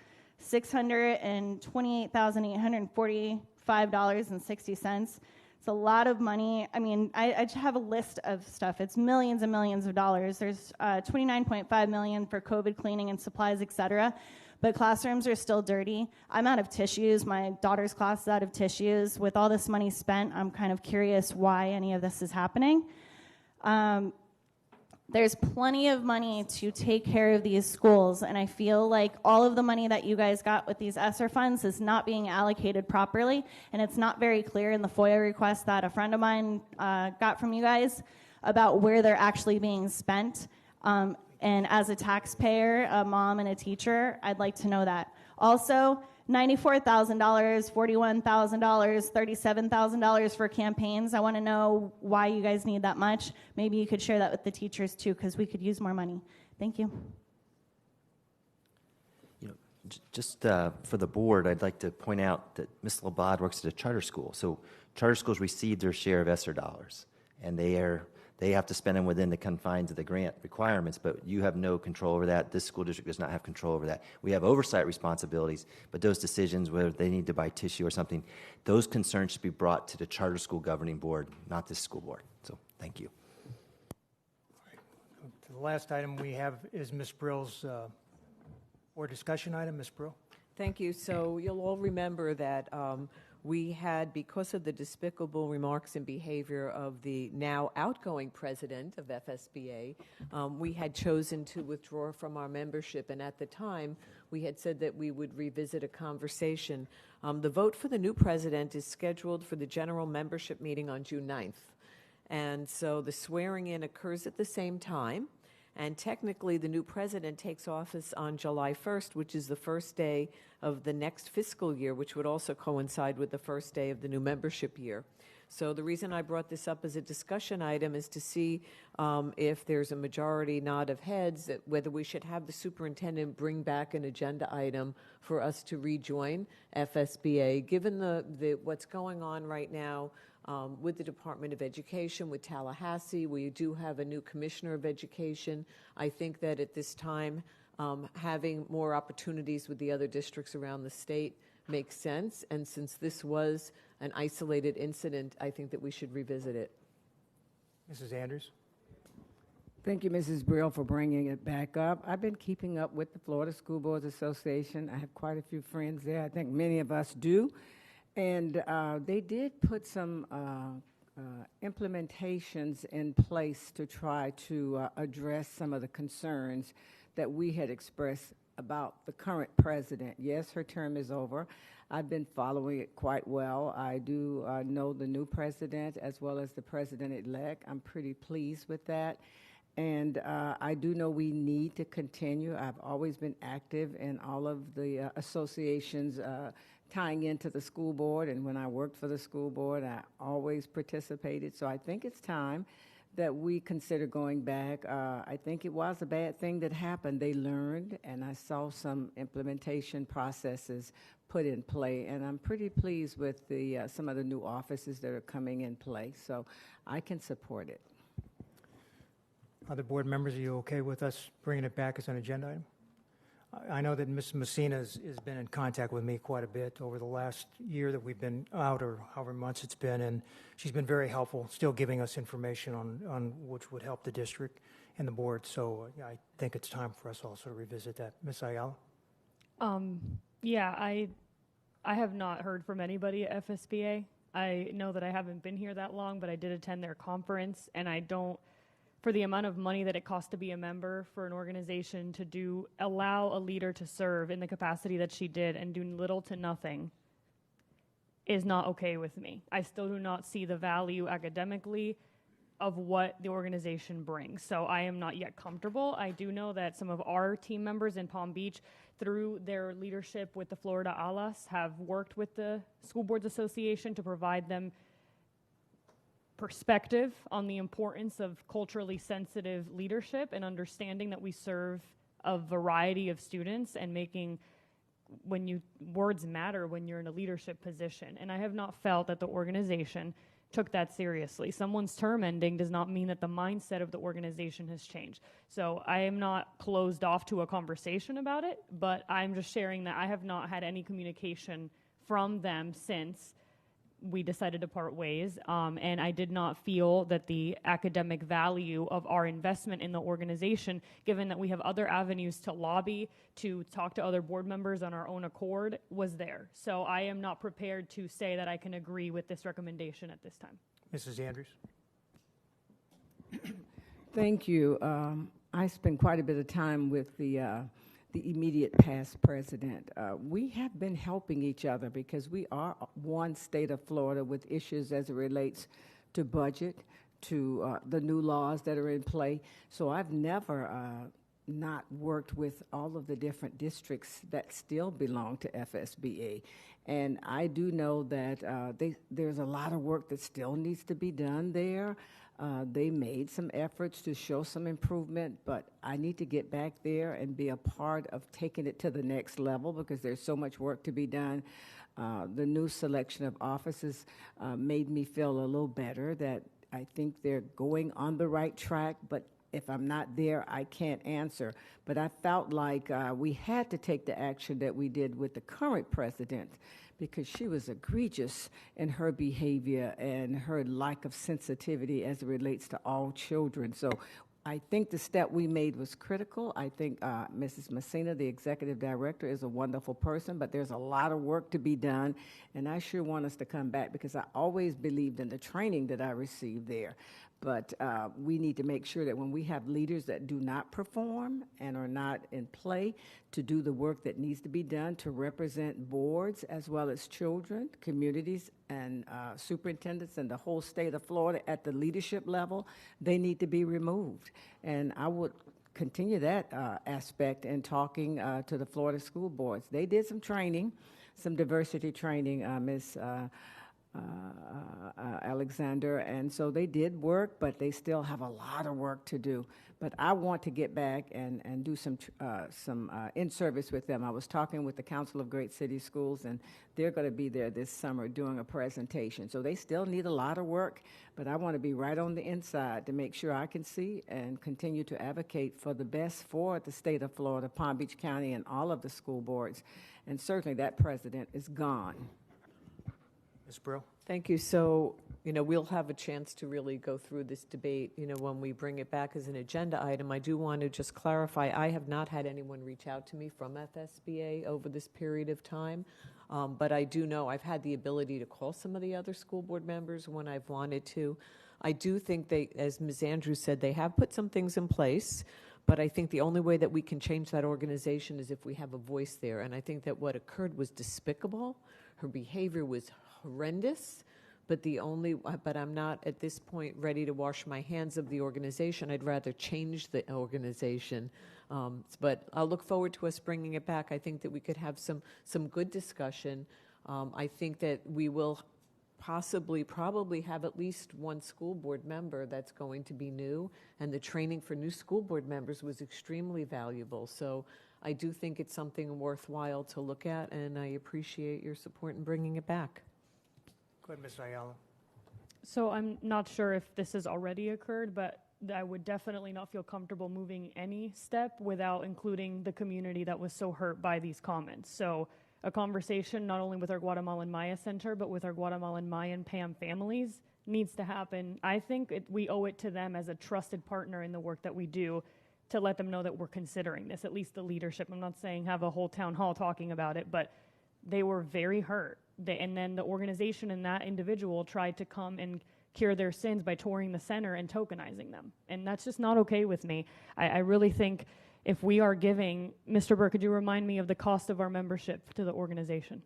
$628,845.60. It's a lot of money. I mean, I just have a list of stuff. It's millions and millions of dollars. There's $29.5 million for COVID cleaning and supplies, etc. But classrooms are still dirty. I'm out of tissues. My daughter's class is out of tissues. With all this money spent, I'm kind of curious why any of this is happening. There's plenty of money to take care of these schools, and I feel like all of the money that you guys got with these ESSER funds is not being allocated properly, and it's not very clear in the FOIA request that a friend of mine got from you guys about where they're actually being spent. And as a taxpayer, a mom and a teacher, I'd like to know that. Also, $94,000, $41,000, $37,000 for campaigns. I want to know why you guys need that much. Maybe you could share that with the teachers too, because we could use more money. Thank you. You know, just for the board, I'd like to point out that Ms. Labad works at a charter school. So charter schools receive their share of ESSER dollars, and they have to spend them within the confines of the grant requirements, but you have no control over that. This school district does not have control over that. We have oversight responsibilities, but those decisions, whether they need to buy tissue or something, those concerns should be brought to the charter school governing board, not this school board. So thank you. The last item we have is Ms. Brill's board discussion item. Ms. Brill. Thank you. So you'll all remember that we had, because of the despicable remarks and behavior of the now outgoing president of FSBA, we had chosen to withdraw from our membership, and at the time we had said that we would revisit a conversation. The vote for the new president is scheduled for the general membership meeting on June 9th, and so the swearing in occurs at the same time. And technically, the new president takes office on July 1st, which is the first day of the next fiscal year, which would also coincide with the first day of the new membership year. So the reason I brought this up as a discussion item is to see if there's a majority nod of heads, that whether we should have the superintendent bring back an agenda item for us to rejoin FSBA, given what's going on right now with the Department of Education, with Tallahassee. We do have a new commissioner of education. I think that at this time, having more opportunities with the other districts around the state makes sense. And since this was an isolated incident, I think that we should revisit it. Mrs. Andrews? Thank you, Mrs. Brill, for bringing it back up. I've been keeping up with the Florida School Boards Association. I have quite a few friends there. I think many of us do. And they did put some implementations in place to try to address some of the concerns that we had expressed about the current president. Yes, her term is over. I've been following it quite well. I do know the new president as well as the president-elect. I'm pretty pleased with that. And I do know we need to continue. I've always been active in all of the associations tying into the school board. And when I worked for the school board, I always participated. So I think it's time that we consider going back. I think it was a bad thing that happened. They learned, and I saw some implementation processes put in play, and I'm pretty pleased with some of the new offices that are coming in play, so I can support it. Other board members, are you okay with us bringing it back as an agenda item? I know that Ms. Messina has been in contact with me quite a bit over the last year that we've been out, or however months it's been, and she's been very helpful, still giving us information on which would help the district and the board. So I think it's time for us also to revisit that. Ms. Ayala? Yeah, I have not heard from anybody at FSBA. I know that I haven't been here that long, but I did attend their conference, and I don't, for the amount of money that it costs to be a member for an organization to allow a leader to serve in the capacity that she did and do little to nothing is not okay with me. I still do not see the value academically of what the organization brings. So I am not yet comfortable. I do know that some of our team members in Palm Beach, through their leadership with the Florida ALAS, have worked with the School Boards Association to provide them perspective on the importance of culturally sensitive leadership and understanding that we serve a variety of students and making words matter when you're in a leadership position. And I have not felt that the organization took that seriously. Someone's term ending does not mean that the mindset of the organization has changed. So I am not closed off to a conversation about it, but I'm just sharing that I have not had any communication from them since we decided to part ways, and I did not feel that the academic value of our investment in the organization, given that we have other avenues to lobby, to talk to other board members on our own accord, was there. So I am not prepared to say that I can agree with this recommendation at this time. Mrs. Andrews? Thank you. I spent quite a bit of time with the immediate past president. We have been helping each other because we are one state of Florida with issues as it relates to budget, to the new laws that are in play. So I've never not worked with all of the different districts that still belong to FSBA. And I do know that there's a lot of work that still needs to be done there. They made some efforts to show some improvement, but I need to get back there and be a part of taking it to the next level because there's so much work to be done. The new selection of offices made me feel a little better that I think they're going on the right track, but if I'm not there, I can't answer. But I felt like we had to take the action that we did with the current president because she was egregious in her behavior and her lack of sensitivity as it relates to all children. So I think the step we made was critical. I think Mrs. Messina, the executive director, is a wonderful person, but there's a lot of work to be done, and I sure want us to come back because I always believed in the training that I received there. But we need to make sure that when we have leaders that do not perform and are not in play to do the work that needs to be done to represent boards as well as children, communities, and superintendents in the whole state of Florida at the leadership level, they need to be removed. And I would continue that aspect in talking to the Florida school boards. They did some training, some diversity training, Ms. Alexander, and so they did work, but they still have a lot of work to do. But I want to get back and do some in-service with them. I was talking with the Council of Great City Schools, and they're going to be there this summer doing a presentation. So they still need a lot of work, but I want to be right on the inside to make sure I can see and continue to advocate for the best for the state of Florida, Palm Beach County, and all of the school boards. And certainly that president is gone. Ms. Brill? Thank you. So, we'll have a chance to really go through this debate, when we bring it back as an agenda item. I do want to just clarify, I have not had anyone reach out to me from FSBA over this period of time, but I do know I've had the ability to call some of the other school board members when I've wanted to. I do think they, as Ms. Andrews said, they have put some things in place, but I think the only way that we can change that organization is if we have a voice there. And I think that what occurred was despicable. Her behavior was horrendous, but I'm not at this point ready to wash my hands of the organization. I'd rather change the organization. But I'll look forward to us bringing it back. I think that we could have some good discussion. I think that we will probably have at least one school board member that's going to be new, and the training for new school board members was extremely valuable. So I do think it's something worthwhile to look at, and I appreciate your support in bringing it back. Go ahead, Ms. Ayala. So I'm not sure if this has already occurred, but I would definitely not feel comfortable moving any step without including the community that was so hurt by these comments. So a conversation not only with our Guatemalan Maya Center, but with our Guatemalan Mayan PAM families needs to happen. I think we owe it to them as a trusted partner in the work that we do to let them know that we're considering this, at least the leadership. I'm not saying have a whole town hall talking about it, but they were very hurt. And then the organization and that individual tried to come and cure their sins by touring the center and tokenizing them. And that's just not okay with me. I really think if we are giving, Mr. Burke, could you remind me of the cost of our membership to the organization?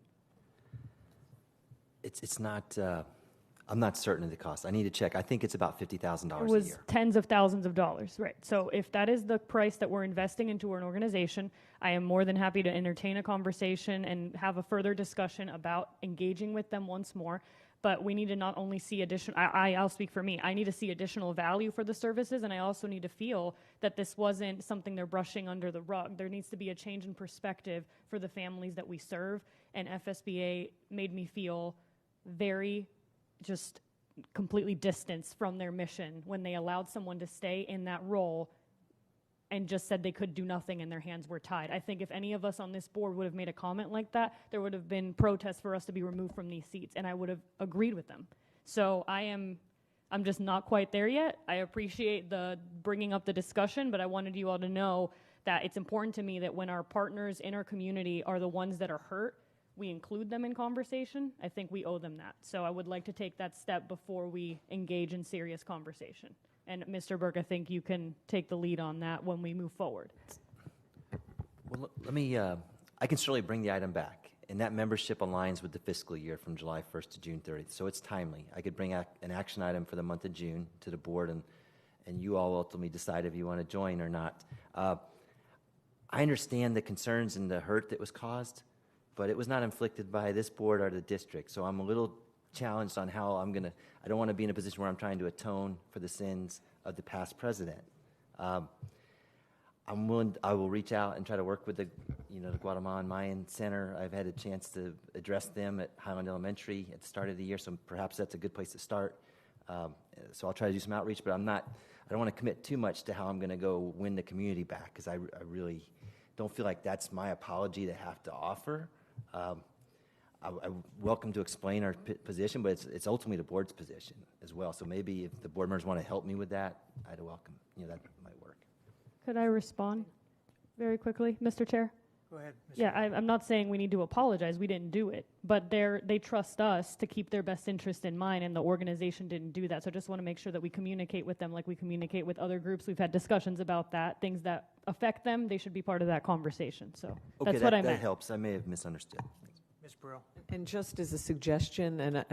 It's not, I'm not certain of the cost. I need to check. I think it's about $50,000 It a was year. tens of thousands of dollars, right? So if that is the price that we're investing into an organization, I am more than happy to entertain a conversation and have a further discussion about engaging with them once more. But we need to not only see I'll speak for me, I need to see additional value for the services, and I also need to feel that this wasn't something they're brushing under the rug. There needs to be a change in perspective for the families that we serve, and FSBA made me feel very just completely distanced from their mission when they allowed someone to stay in that role and just said they could do nothing and their hands were tied. I think if any of us on this board would have made a comment like that, there would have been protests for us to be removed from these seats, and I would have agreed with them. So I'm just not quite there yet. I appreciate the bringing up the discussion, but I wanted you all to know that it's important to me that when our partners in our community are the ones that are hurt, we include them in conversation. I think we owe them that. So I would like to take that step before we engage in serious conversation. And Mr. Burke, I think you can take the lead on that when we move forward. Well, let me, I can surely bring the item back, and that membership aligns with the fiscal year from July 1st to June 30th, so it's timely. I could bring an action item for the month of June to the board, and you all ultimately decide if you want to join or not. I understand the concerns and the hurt that was caused, but it was not inflicted by this board or the district, so I'm a little challenged on how I don't want to be in a position where I'm trying to atone for the sins of the past president. I'm willing, I will reach out and try to work with the Guatemalan Mayan Center. I've had a chance to address them at Highland Elementary at the start of the year, so perhaps that's a good place to start. So I'll try to do some outreach, but I don't want to commit too much to how I'm going to go win the community back, because I really don't feel like that's my apology to have to offer. I'm welcome to explain our position, but it's ultimately the board's position as well. So maybe if the board members want to help me with that, I'd welcome. That might work. Could I respond very quickly, Mr. Chair? Go ahead. Yeah, I'm not saying we need to apologize. We didn't do it. But they trust us to keep their best interest in mind, and the organization didn't do that. So I just want to make sure that we communicate with them like we communicate with other groups. We've had discussions about that. Things that affect them, they should be part of that conversation. So okay, that's what I meant. That helps. I may have misunderstood. Ms. Burrell. And just as a suggestion, and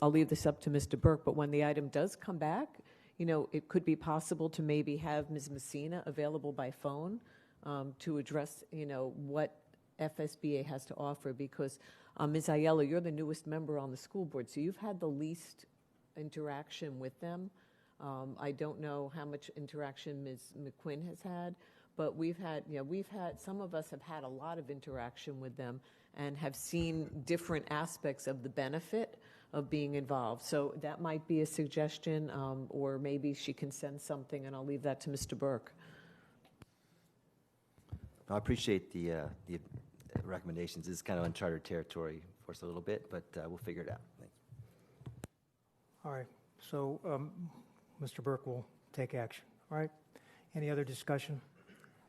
I'll leave this up to Mr. Burke, but when the item does come back, it could be possible to maybe have Ms. Messina available by phone to address, what FSBA has to offer, because Ms. Ayala, you're the newest member on the school board, so you've had the least interaction with them. I don't know how much interaction Ms. McQuinn has had, but some of us have had a lot of interaction with them and have seen different aspects of the benefit of being involved. So that might be a suggestion, or maybe she can send something, and I'll leave that to Mr. Burke. I appreciate the recommendations. This is kind of uncharted territory for us a little bit, but we'll figure it out. Thanks. All right, so Mr. Burke will take action. All right, any other discussion?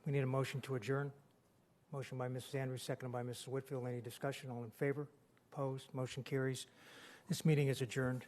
We need a motion to adjourn. Motion by Mrs. Andrews, seconded by Mrs. Whitfield. Any discussion? All in favor? Opposed? Motion carries. This meeting is adjourned.